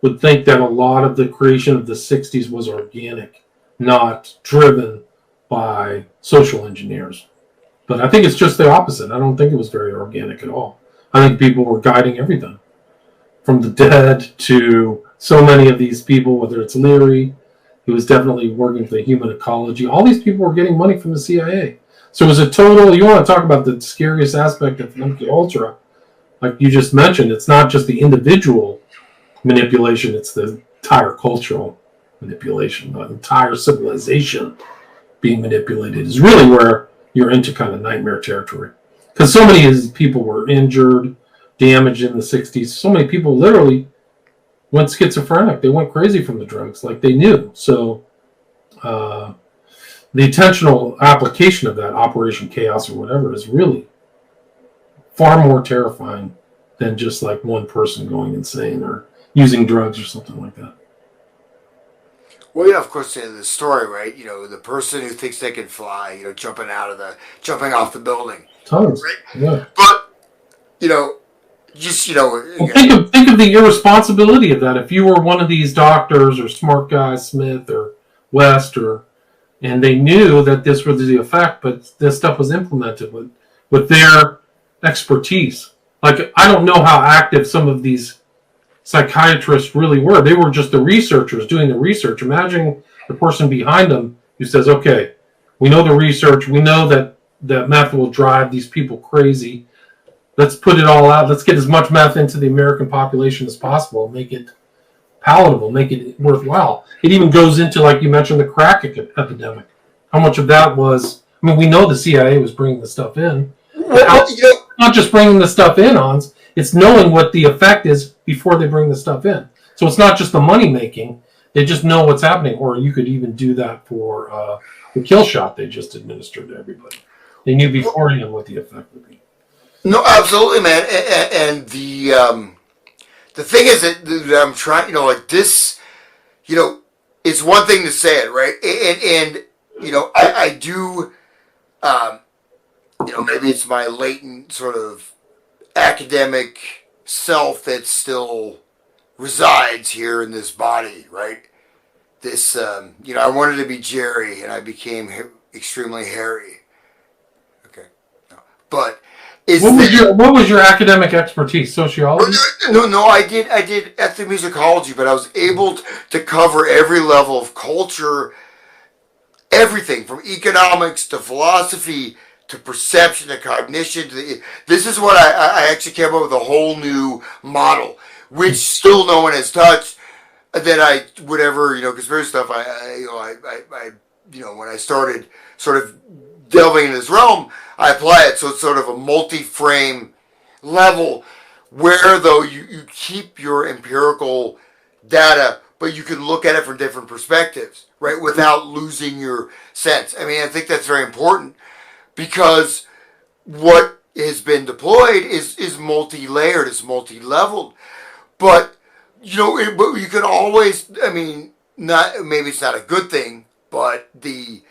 would think that a lot of the creation of the 60s was organic, not driven by social engineers. But I think it's just the opposite. I don't think it was very organic at all. I think people were guiding everything, from the Dead to so many of these people, whether it's Leary, who was definitely working for the human ecology. All these people were getting money from the CIA. So it was a total, you want to talk about the scariest aspect of MKUltra, like you just mentioned, it's not just the individual manipulation, it's the entire cultural manipulation. The entire civilization being manipulated is really where you're into kind of nightmare territory. Because so many people were injured, damaged in the 60s. So many people literally went schizophrenic. They went crazy from the drugs, like they knew. So the intentional application of that, Operation Chaos or whatever, is really far more terrifying than just like one person going insane or using drugs or something like that. Well, yeah, of course, the story, right? The person who thinks they can fly, jumping off the building. Tons. Right? Yeah. But, well, think of the irresponsibility of that. If you were one of these doctors or smart guys, Smith or West, and they knew that this was the effect, but this stuff was implemented with their expertise. Like, I don't know how active some of these psychiatrists really were. They were just the researchers doing the research. Imagine the person behind them who says, okay, we know the research. We know that meth will drive these people crazy. Let's put it all out. Let's get as much meth into the American population as possible. Make it palatable. Make it worthwhile. It even goes into, like you mentioned, the crack epidemic. How much of that was... I mean, we know the CIA was bringing the stuff in. Not just bringing the stuff in, Hans. It's knowing what the effect is before they bring the stuff in. So it's not just the money making. They just know what's happening. Or you could even do that for the kill shot they just administered to everybody. They knew beforehand what the effect would be. No, absolutely, man. And the thing is that I'm trying, like this, it's one thing to say it, right? And I do, maybe it's my latent sort of academic self that still resides here in this body, right? This, I wanted to be Jerry, and I became extremely hairy. Okay, no. But what was your academic expertise? Sociology? No. I did ethnomusicology, but I was able to cover every level of culture, everything from economics to philosophy to perception to cognition. This is what I actually came up with a whole new model, which still no one has touched. That conspiracy stuff. When I started sort of delving into this realm, I apply it. So it's sort of a multi-frame level where, though, you keep your empirical data, but you can look at it from different perspectives, right, without losing your sense. I mean, I think that's very important because what has been deployed is multi-layered, is multi-leveled. But, but you can always, maybe it's not a good thing, but the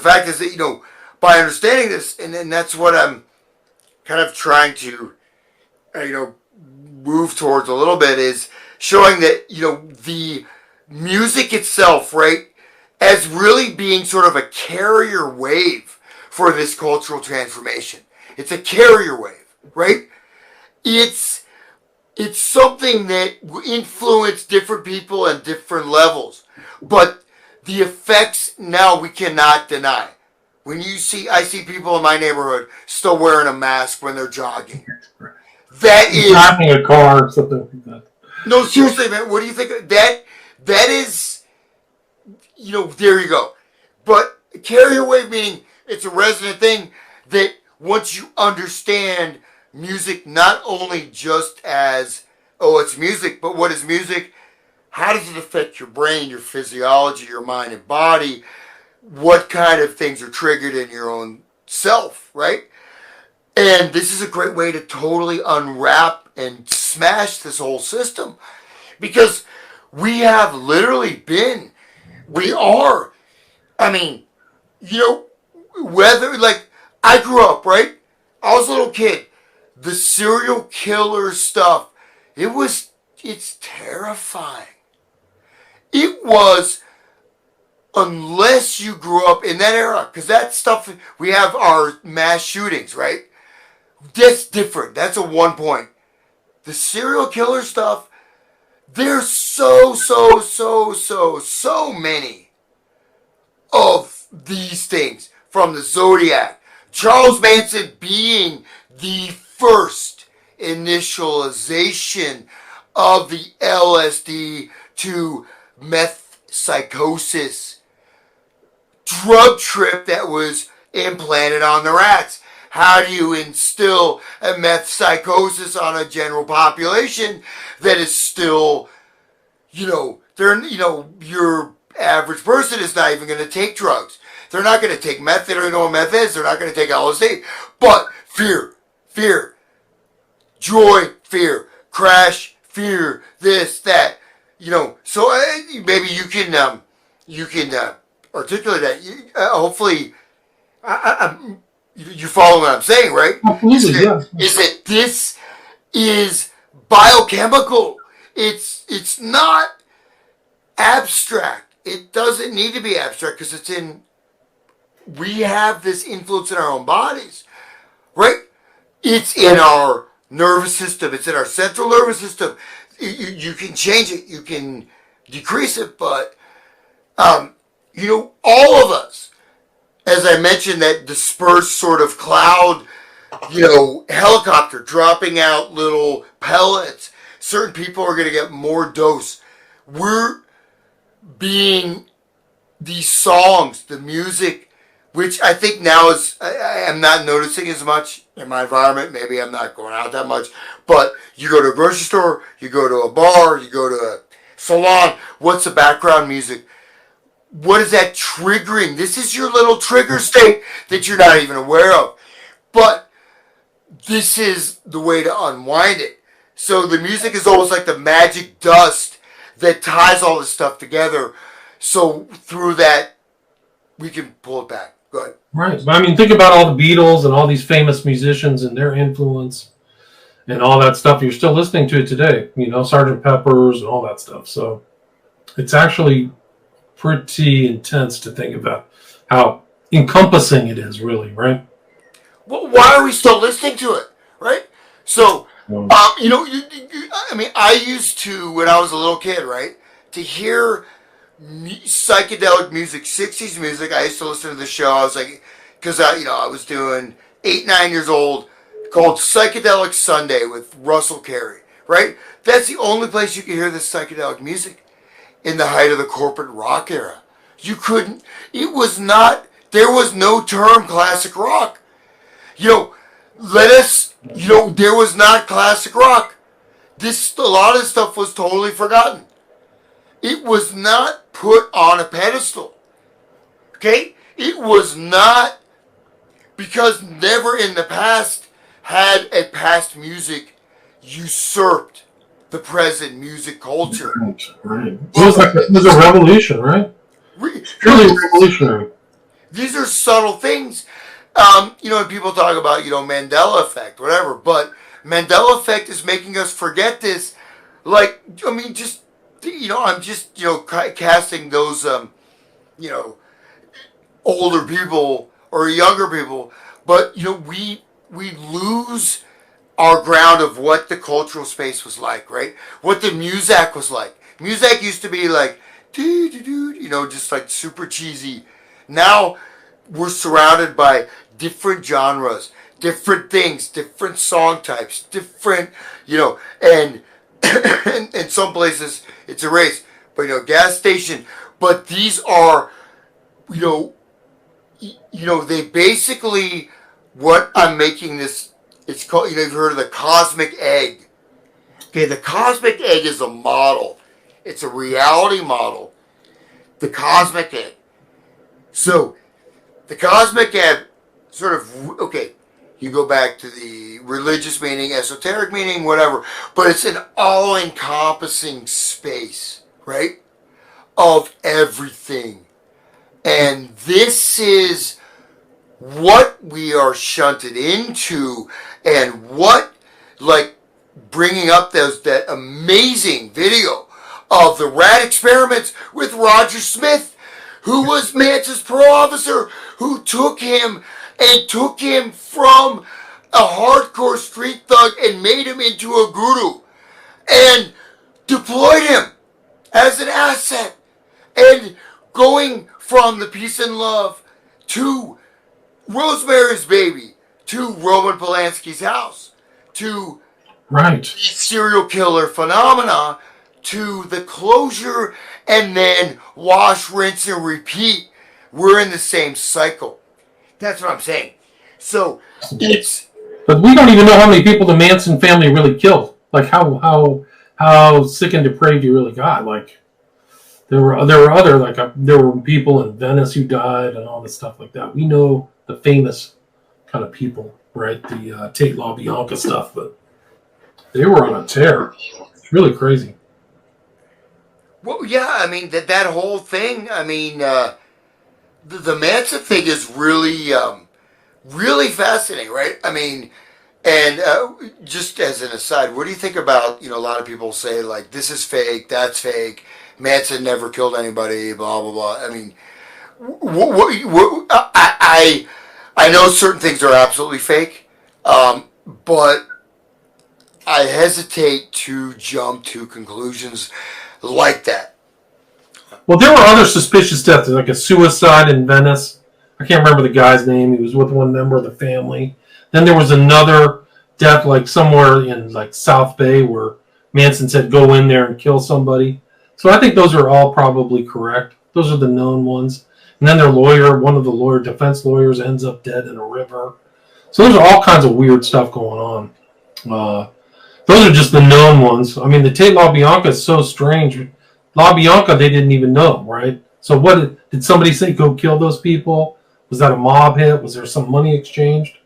fact is that, by understanding this, and that's what I'm kind of trying to, move towards a little bit, is showing that, the music itself, right, as really being sort of a carrier wave for this cultural transformation. It's a carrier wave, right? It's something that influenced different people at different levels. But the effects now we cannot deny. When I see people in my neighborhood still wearing a mask when they're jogging. That is driving a car or something like that. No, seriously, man. What do you think of that? That is, there you go. But carrier wave meaning it's a resonant thing that once you understand music, not only just as, it's music, but what is music? How does it affect your brain, your physiology, your mind and body? What kind of things are triggered in your own self, right? And this is a great way to totally unwrap and smash this whole system. Because we have literally whether, like, I grew up, right? I was a little kid. The serial killer stuff, it's terrifying. It was, unless you grew up in that era, because that stuff, we have our mass shootings, right? That's different. That's a 1 point. The serial killer stuff, there's so many of these things. From the Zodiac, Charles Manson being the first initialization of the LSD to meth psychosis drug trip that was implanted on the rats. How do you instill a meth psychosis on a general population that is still, your average person is not even going to take drugs. They're not going to take meth. They don't even know what meth is. They're not going to take LSD. But fear, joy, fear, crash, fear, this, that, So maybe you can articulate that. Hopefully, you follow what I'm saying, right? Absolutely, yeah. Is that this is biochemical. It's not abstract. It doesn't need to be abstract because we have this influence in our own bodies, right? It's in our nervous system. It's in our central nervous system. You can change it. You can decrease it, but all of us, as I mentioned, that dispersed sort of cloud, helicopter dropping out little pellets. Certain people are going to get more dose. We're being these songs, the music, which I think now I am not noticing as much in my environment. Maybe I'm not going out that much. But you go to a grocery store, you go to a bar, you go to a salon. What's the background music? What is that triggering? This is your little trigger state that you're not even aware of. But this is the way to unwind it. So the music is almost like the magic dust that ties all this stuff together. So through that, we can pull it back. Go ahead. Right. But I mean, think about all the Beatles and all these famous musicians and their influence and all that stuff. You're still listening to it today. Sgt. Pepper's and all that stuff. So it's actually pretty intense to think about how encompassing it is, really, right? Well, why are we still listening to it, right? So, I used to, when I was a little kid, right, to hear psychedelic music, 60s music. I used to listen to the show. I was like, because I was doing 8, 9 years old, called Psychedelic Sunday with Russell Carey, right? That's the only place you could hear this psychedelic music in the height of the corporate rock era. You couldn't, there was no term classic rock. There was not classic rock. A lot of this stuff was totally forgotten. It was not put on a pedestal. Okay? It was not, because never in the past had a past music usurped the present music culture. Right. It was a revolution, right? Truly revolutionary. These are subtle things. People talk about, Mandela effect, whatever, but Mandela effect is making us forget this. I'm just, casting those, older people or younger people, but, we lose our ground of what the cultural space was like, right? What the Muzak was like. Muzak used to be like you know, just like super cheesy. Now we're surrounded by different genres, different things, different song types, different, you know, and in some places it's a race, but you know, gas station. But these are, you know, they basically what I'm making this. It's called, you know, you've heard of the cosmic egg. Okay, the cosmic egg is a model. It's a reality model. The cosmic egg. So, the cosmic egg sort of, okay, you go back to the religious meaning, esoteric meaning, whatever, but it's an all-encompassing space, right, of everything. And this is what we are shunted into, and what, like, bringing up that amazing video of the rat experiments with Roger Smith, who was Manson's parole officer, who took him from a hardcore street thug and made him into a guru and deployed him as an asset, and going from the peace and love to Rosemary's Baby to Roman Polanski's house to Right. serial killer phenomena to the closure, and then wash, rinse, and repeat. We're in the same cycle. That's what I'm saying. So it's. But we don't even know how many people the Manson family really killed. Like how sick and depraved you really got. Like there were other like there were people in Venice who died and all this stuff like that. We know the famous kind of people, right? The Tate LaBianca stuff, but they were on a tear. It's really crazy. Well, yeah, I mean that whole thing. I mean, the Manson thing is really, really fascinating, right? I mean, and just as an aside, what do you think about, you know, a lot of people say like this is fake, that's fake. Manson never killed anybody, blah blah blah. I mean, I know certain things are absolutely fake, but I hesitate to jump to conclusions like that. Well, there were other suspicious deaths, like a suicide in Venice. I can't remember the guy's name. He was with one member of the family. Then there was another death, like somewhere in like South Bay, where Manson said go in there and kill somebody. So I think those are all probably correct. Those are the known ones. And then their lawyer, one of the defense lawyers, ends up dead in a river. So there's all kinds of weird stuff going on. Those are just the known ones. I mean, the Tate LaBianca is so strange. LaBianca, they didn't even know, right? So what did somebody say, go kill those people? Was that a mob hit? Was there some money exchanged?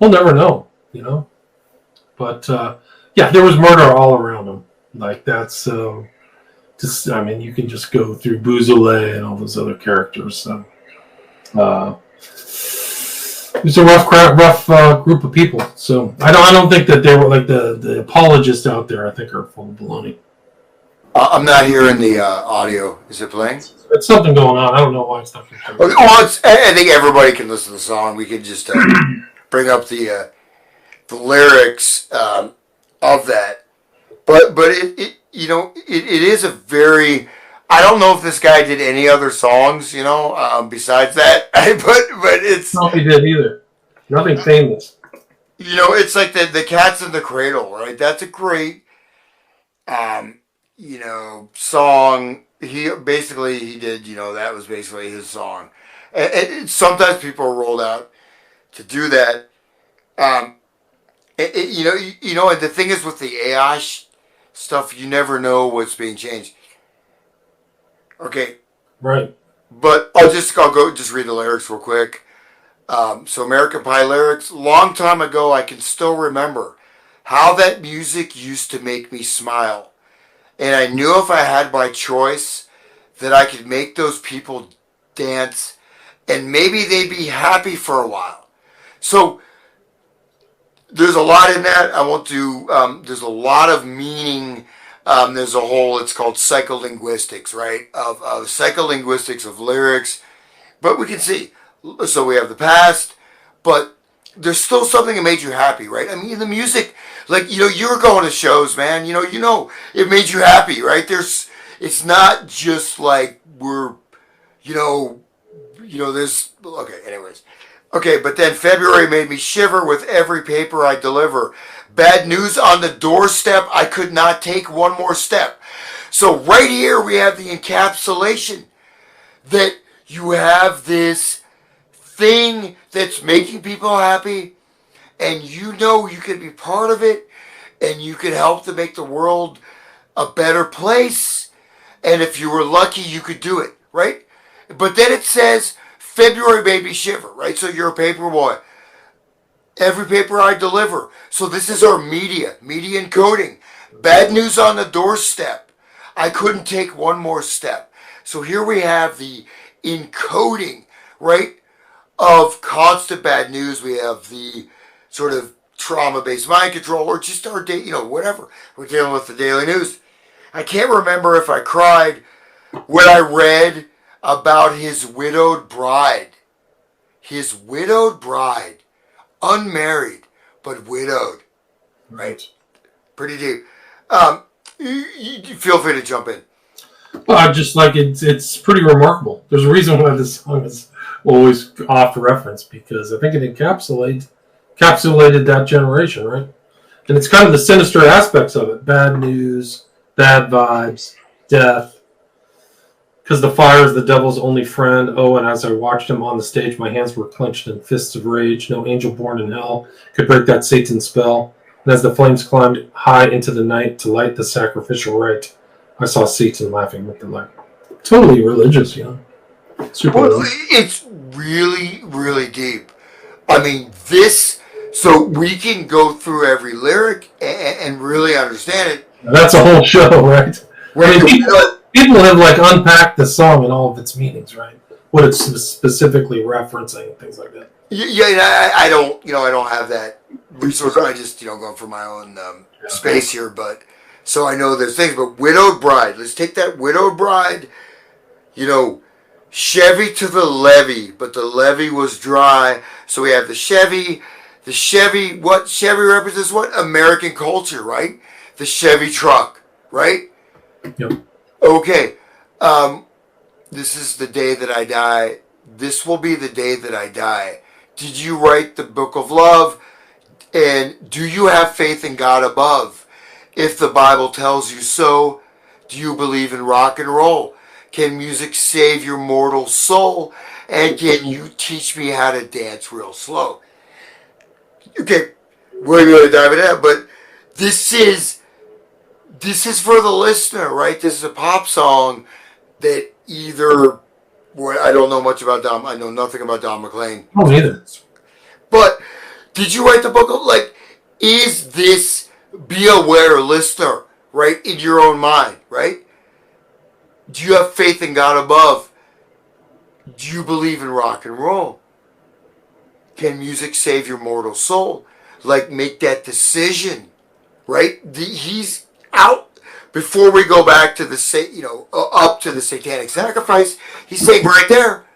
We'll never know, you know? But, yeah, there was murder all around them. Like, that's, just, I mean, you can just go through Bouzoulet and all those other characters. So, it was a rough group of people. So I don't think that they were like the apologists out there. I think are full of baloney. I'm not hearing the audio. Is it playing? It's something going on. I don't know why it's not. Okay, well, I think everybody can listen to the song. We can just bring up the lyrics of that. But it you know it is a very. I don't know if this guy did any other songs, you know, besides that. but it's. No, he did either. Nothing famous. You know, it's like the Cats in the Cradle, right? That's a great, you know, song. He did, you know, that was basically his song. And sometimes people are rolled out to do that. You know, and the thing is with the AI stuff, you never know what's being changed. Okay. Right. But I'll go read the lyrics real quick. So American Pie lyrics. Long time ago, I can still remember how that music used to make me smile. And I knew if I had my choice that I could make those people dance and maybe they'd be happy for a while. So there's a lot in that. I won't do, there's a lot of meaning. There's a whole, it's called psycholinguistics, right? Of psycholinguistics of lyrics. But we can see. So we have the past, but there's still something that made you happy, right? I mean, the music, like, you know, you were going to shows, man. You know, it made you happy, right? It It's not just like we're, this. Okay, anyways. Okay, but then February made me shiver with every paper I deliver. Bad news on the doorstep. I could not take one more step. So right here we have the encapsulation that you have this thing that's making people happy, and you can be part of it, and you can help to make the world a better place. And if you were lucky, you could do it, right? But then it says, February made me shiver, right? So you're a paper boy. Every paper I deliver. So this is our media encoding. Bad news on the doorstep. I couldn't take one more step. So here we have the encoding, right, of constant bad news. We have the sort of trauma-based mind control, or just our day, whatever. We're dealing with the daily news. I can't remember if I cried when I read about his widowed bride. His widowed bride. Unmarried, but widowed. Right? Pretty deep. You feel free to jump in. Well, I just like it's pretty remarkable. There's a reason why this song is always off reference, because I think it encapsulated that generation, right? And it's kind of the sinister aspects of it. Bad news, bad vibes, death. Because the fire is the devil's only friend. Oh, and as I watched him on the stage, my hands were clenched in fists of rage. No angel born in hell could break that Satan spell. And as the flames climbed high into the night to light the sacrificial rite, I saw Satan laughing with the light. Totally religious, Super religious. It's really, really deep. I mean, so we can go through every lyric and really understand it. That's a whole show, right? People have unpacked the song and all of its meanings, right? What it's specifically referencing and things like that. Yeah, I don't have that resource. I just, going for my own space here, but so I know there's things. But widowed bride, let's take that widowed bride. Chevy to the levee, but the levee was dry. So we have the Chevy. The Chevy, what Chevy represents? What American culture, right? The Chevy truck, right? Yep. Okay, this is the day that I die. This will be the day that I die. Did you write the book of love? And do you have faith in God above? If the Bible tells you so, do you believe in rock and roll? Can music save your mortal soul? And can you teach me how to dance real slow? Okay, we're going to dive into that, but this is for the listener, right? This is a pop song that I don't know much about Don. I know nothing about Don McLean. Oh, neither. But did you write the book of, is this be aware listener, right? In your own mind, right? Do you have faith in God above? Do you believe in rock and roll? Can music save your mortal soul? Make that decision, right? He's out before we go back to the up to the satanic sacrifice. He's saying right there,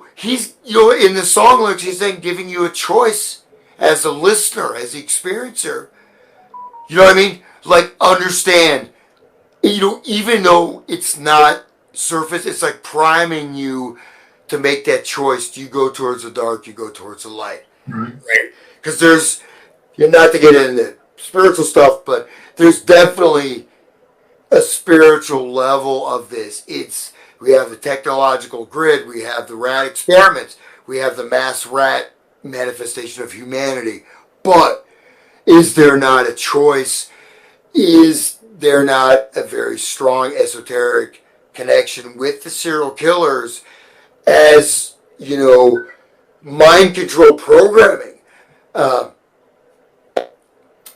he's in the song lyrics, he's saying giving you a choice as a listener, as the experiencer. You know what I mean? Understand, even though it's not surface, it's priming you to make that choice. Do you go towards the dark? You go towards the light, right? Because you're not to get into spiritual stuff, but there's definitely a spiritual level of this. We have the technological grid, we have the rat experiments, we have the mass rat manifestation of humanity. But is there not a choice? Is there not a very strong esoteric connection with the serial killers as, mind control programming?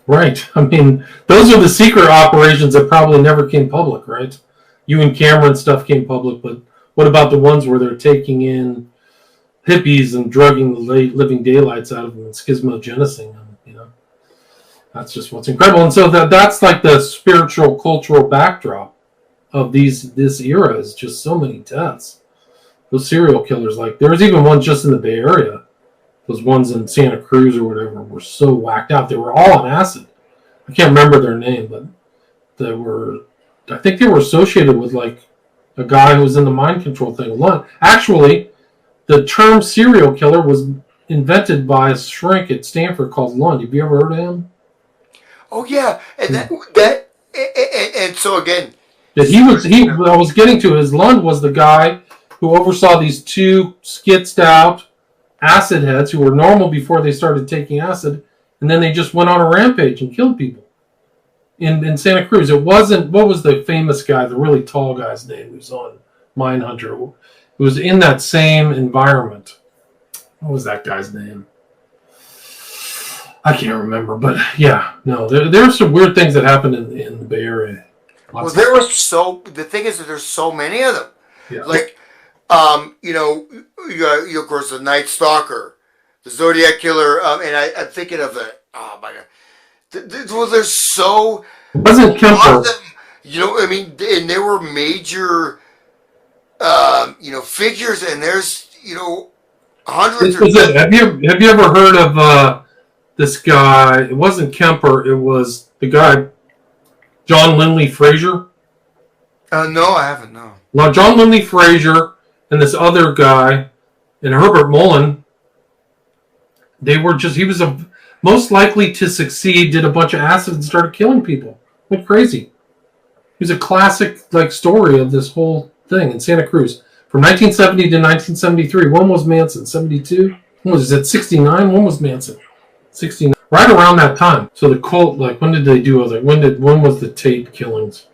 Right. I mean, those are the secret operations that probably never came public, right? You and Cameron stuff came public, but what about the ones where they're taking in hippies and drugging the living daylights out of them and schismogenesing them, That's just what's incredible. And so that's the spiritual, cultural backdrop of this era is just so many deaths. Those serial killers, there was even one just in the Bay Area. Those ones in Santa Cruz or whatever were so whacked out. They were all on acid. I can't remember their name, but they were I think they were associated with like a guy who was in the mind control thing. Actually, the term serial killer was invented by a shrink at Stanford called Lund. Have you ever heard of him? Oh yeah, and and so again, That what I was getting to is Lund was the guy who oversaw these two skitzed out acid heads who were normal before they started taking acid, and then they just went on a rampage and killed people in Santa Cruz. It wasn't, what was the famous guy, the really tall guy's name who's on Mindhunter, who was in that same environment? What was that guy's name? I can't remember, but yeah, no, there's some weird things that happened in the Bay Area. well, there was the thing is that there's so many of them. Yeah. Like, you know, you of course the Night Stalker, the Zodiac Killer, and I'm thinking of the, oh my God, well, there's so It wasn't Kemper. them, you know, I mean, and there were major, you know, figures, and there's, you know, hundreds. Have you ever heard of this guy? It wasn't Kemper. It was the guy, John Linley Frazier. No, I haven't. No. Now, John Linley Frazier and this other guy, and Herbert Mullen, he was most likely to succeed, did a bunch of acid and started killing people. Went crazy. He was a classic like story of this whole thing in Santa Cruz. From 1970 to 1973, one was Manson. 72? When was it? 69? When was Manson? 69. Right around that time. So the cult, like, when did they do other? When was the Tate killings?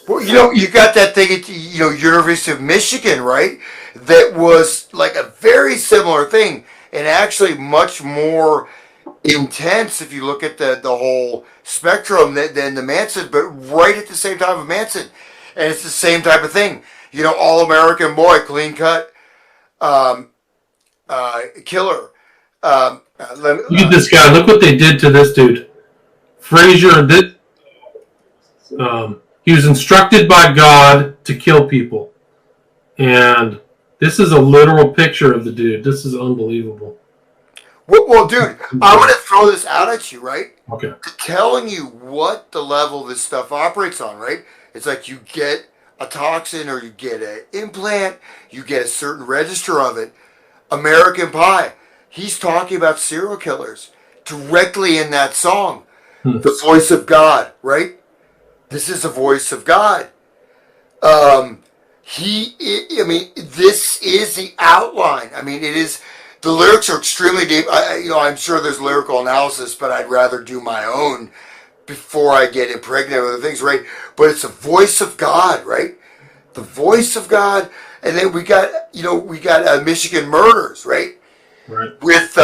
Well, you know, you got that thing at, you know, University of Michigan, right? That was like a very similar thing, and actually much more intense if you look at the whole spectrum than the Manson, but right at the same time of Manson. And it's the same type of thing. You know, all-American boy, clean cut, killer. Look at this guy. Look what they did to this dude. Frazier, he was instructed by God to kill people. And this is a literal picture of the dude. This is unbelievable. Well, dude, I'm going to throw this out at you, right? Okay. Telling you what the level this stuff operates on, right? It's like you get a toxin or you get an implant, you get a certain register of it. American Pie, he's talking about serial killers directly in that song. The voice of God, right? This is the voice of God. I mean, this is the outline. I mean, it is, the lyrics are extremely deep. I'm sure there's lyrical analysis, but I'd rather do my own before I get impregnated with other things, right? But it's the voice of God, right? The voice of God. And then we got Michigan Murders, right? Right. With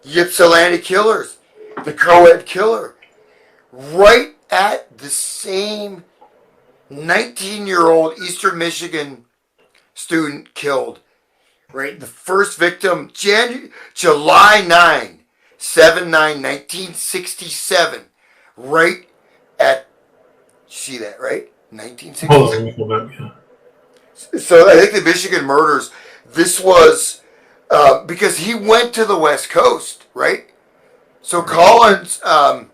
Ypsilanti Killers, the co-ed killer. Right at the same 19-year-old Eastern Michigan student killed. Right? The first victim, July 1967. Right at, see that, right? 1967. Hold on, let me go back. Yeah. So I think the Michigan Murders, this was because he went to the West Coast, right? So Collins, the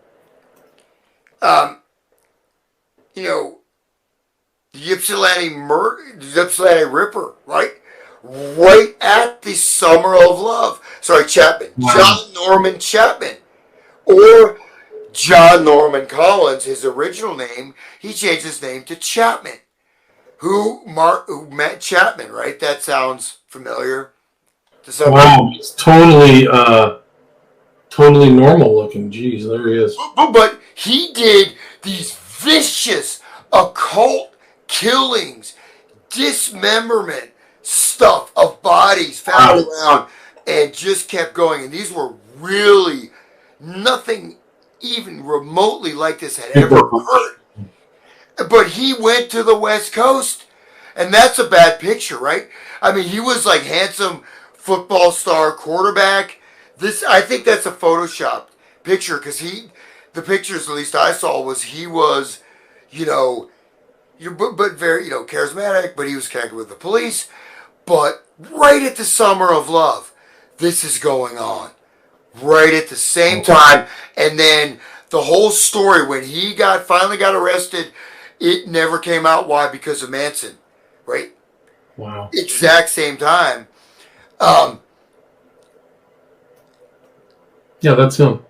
Ypsilanti Ripper, right? Right at the Summer of Love. Sorry, Chapman. Wow. John Norman Chapman. Or John Norman Collins, his original name, he changed his name to Chapman. Who met Chapman, right? That sounds familiar to somebody. Wow, it's totally normal looking. Jeez, there he is. But he did these vicious occult killings, dismemberment stuff of bodies found around, and just kept going. And these were really nothing even remotely like this had ever occurred. But he went to the West Coast, and that's a bad picture, right? I mean, he was like handsome football star quarterback. I think that's a photoshopped picture, because the pictures at least I saw was he was, but very, charismatic, but he was connected with the police. But right at the Summer of Love, this is going on. Right at the same time, and then the whole story when he finally got arrested it never came out. Why? Because of Manson, right? Wow. Exact same time. Yeah, that's him.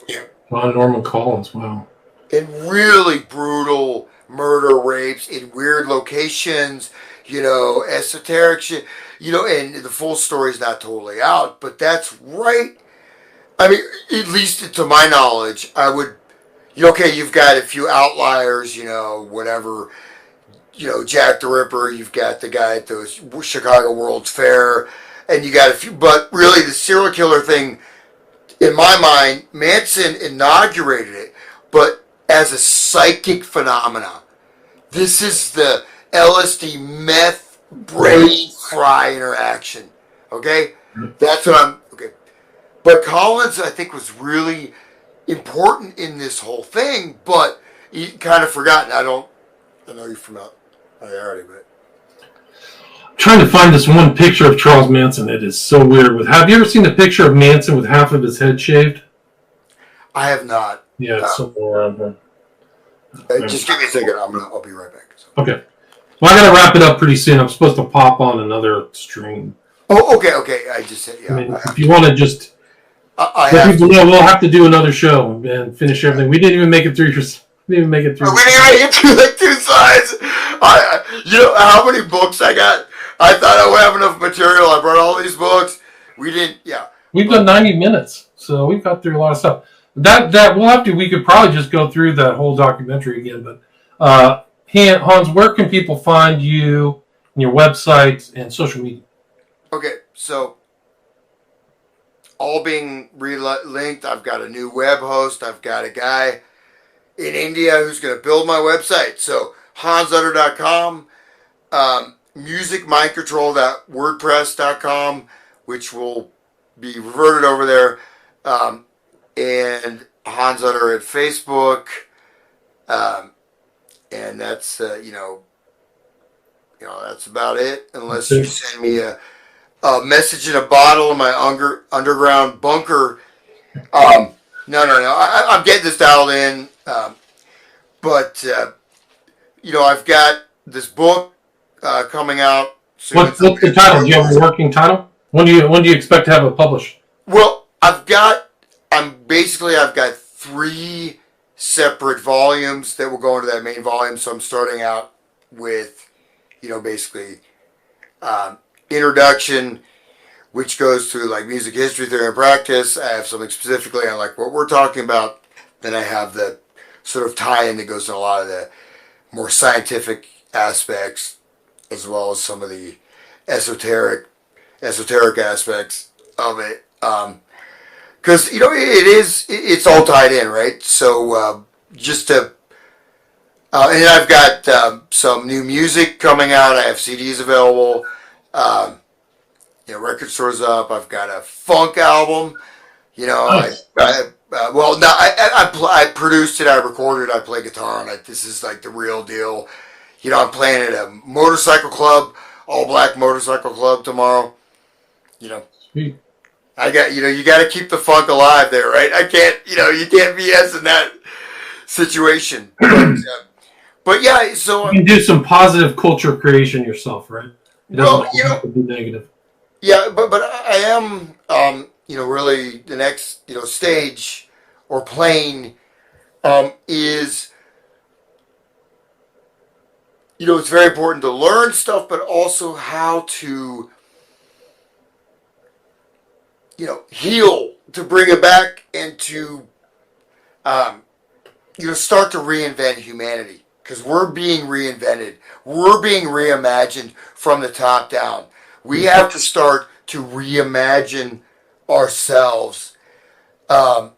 Yeah. Ron Norman Collins. Wow. And really brutal murder, rapes in weird locations, esoteric shit, and the full story's not totally out, but that's right. I mean, at least to my knowledge, I would, okay, you've got a few outliers, whatever, Jack the Ripper, you've got the guy at the Chicago World's Fair, and you got a few, but really the serial killer thing, in my mind, Manson inaugurated it, but as a psychic phenomena. This is the LSD meth brain fry interaction. Okay? That's what I'm... Okay. But Collins, I think, was really important in this whole thing, but he kind of forgotten. I know you're from out there already, but... I'm trying to find this one picture of Charles Manson. It is so weird. Have you ever seen the picture of Manson with half of his head shaved? I have not. Yeah, it's somewhere around here. Just give me a second. I'll be right back. Okay. Well, I got to wrap it up pretty soon. I'm supposed to pop on another stream. Oh, okay. I just said, yeah. I mean, if you want to just let people know, we'll have to do another show and finish everything. We didn't even make it through your. We didn't even make it through. We didn't get through like 2 sides. You know how many books I got? I thought I would have enough material. I brought all these books. We didn't. Yeah. We've done 90 minutes, so we've got through a lot of stuff. That we'll have to. We could probably just go through that whole documentary again. But Hans, where can people find you and your website and social media? Okay, so all being linked. I've got a new web host. I've got a guy in India who's going to build my website. So hansutter.com, musicmindcontrol.wordpress.com, which will be reverted over there. And Hans Utter at Facebook, and that's that's about it. Unless you send me a message in a bottle in my underground bunker. No. I'm getting this dialed in, but I've got this book coming out soon. What's the title? Do you have a working title? When do you expect to have it published? Well, I've got 3 separate volumes that will go into that main volume. So I'm starting out with, basically introduction, which goes through like music history, theory, and practice. I have something specifically on like what we're talking about. Then I have the sort of tie-in that goes in a lot of the more scientific aspects, as well as some of the esoteric aspects of it. Because it's all tied in, right? So and I've got some new music coming out. I have CDs available. Record stores up. I've got a funk album. Nice. I produced it. I recorded it. I play guitar on it. This is like the real deal. I'm playing at a motorcycle club, all black motorcycle club tomorrow. Sweet. I got, you got to keep the funk alive there, right? I can't, you can't BS in that situation. But yeah, so you can do some positive culture creation yourself, right? It doesn't have to be negative. Yeah, but I am, really the next, stage or plane is, it's very important to learn stuff, but also how to heal, to bring it back and to, start to reinvent humanity. Because we're being reinvented. We're being reimagined from the top down. We have to start to reimagine ourselves. You know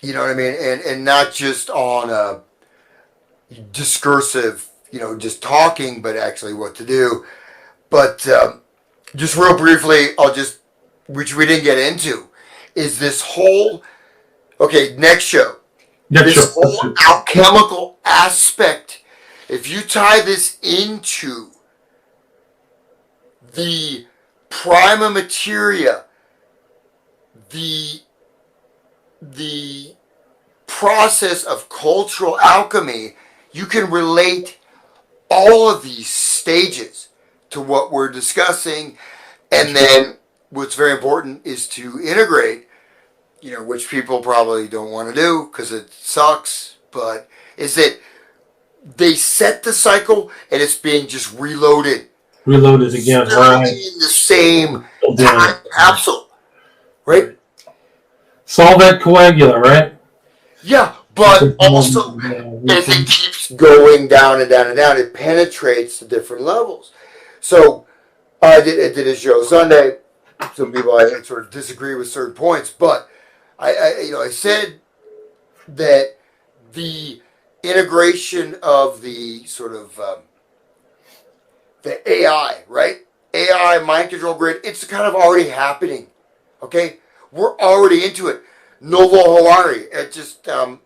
what I mean? And not just on a discursive, just talking, but actually what to do. But just real briefly, which we didn't get into, is this whole, next show. This whole alchemical aspect. If you tie this into the prima materia, the process of cultural alchemy, you can relate all of these stages to what we're discussing, and then what's very important is to integrate, which people probably don't want to do because it sucks, but is that they set the cycle and it's being just reloaded. Reloaded again, right? In the same time capsule, right? Solvent coagula, right? Yeah, but also as it keeps going down and down and down, it penetrates the different levels. So I did a show Sunday. Some people I sort of disagree with certain points, but I said that the integration of the sort of the AI, right? AI mind control grid. It's kind of already happening. Okay, we're already into it. Novo Hawari,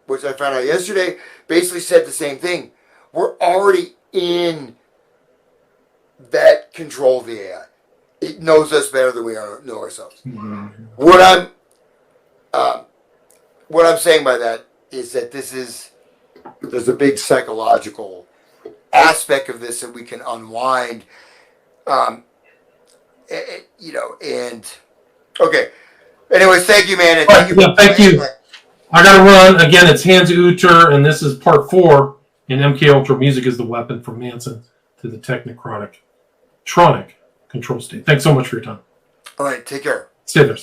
which I found out yesterday, basically said the same thing. We're already in that control of the AI. It knows us better than we know ourselves. Mm-hmm. What I'm saying by that is that there's a big psychological aspect of this that we can unwind. And okay. Anyways, thank you, man. And thank you. I gotta run again. It's Hans Uter, and this is part 4 in MKUltra. Music is the weapon from Manson to the Technotronic control state. Thanks so much for your time. All right, take care. Stay there,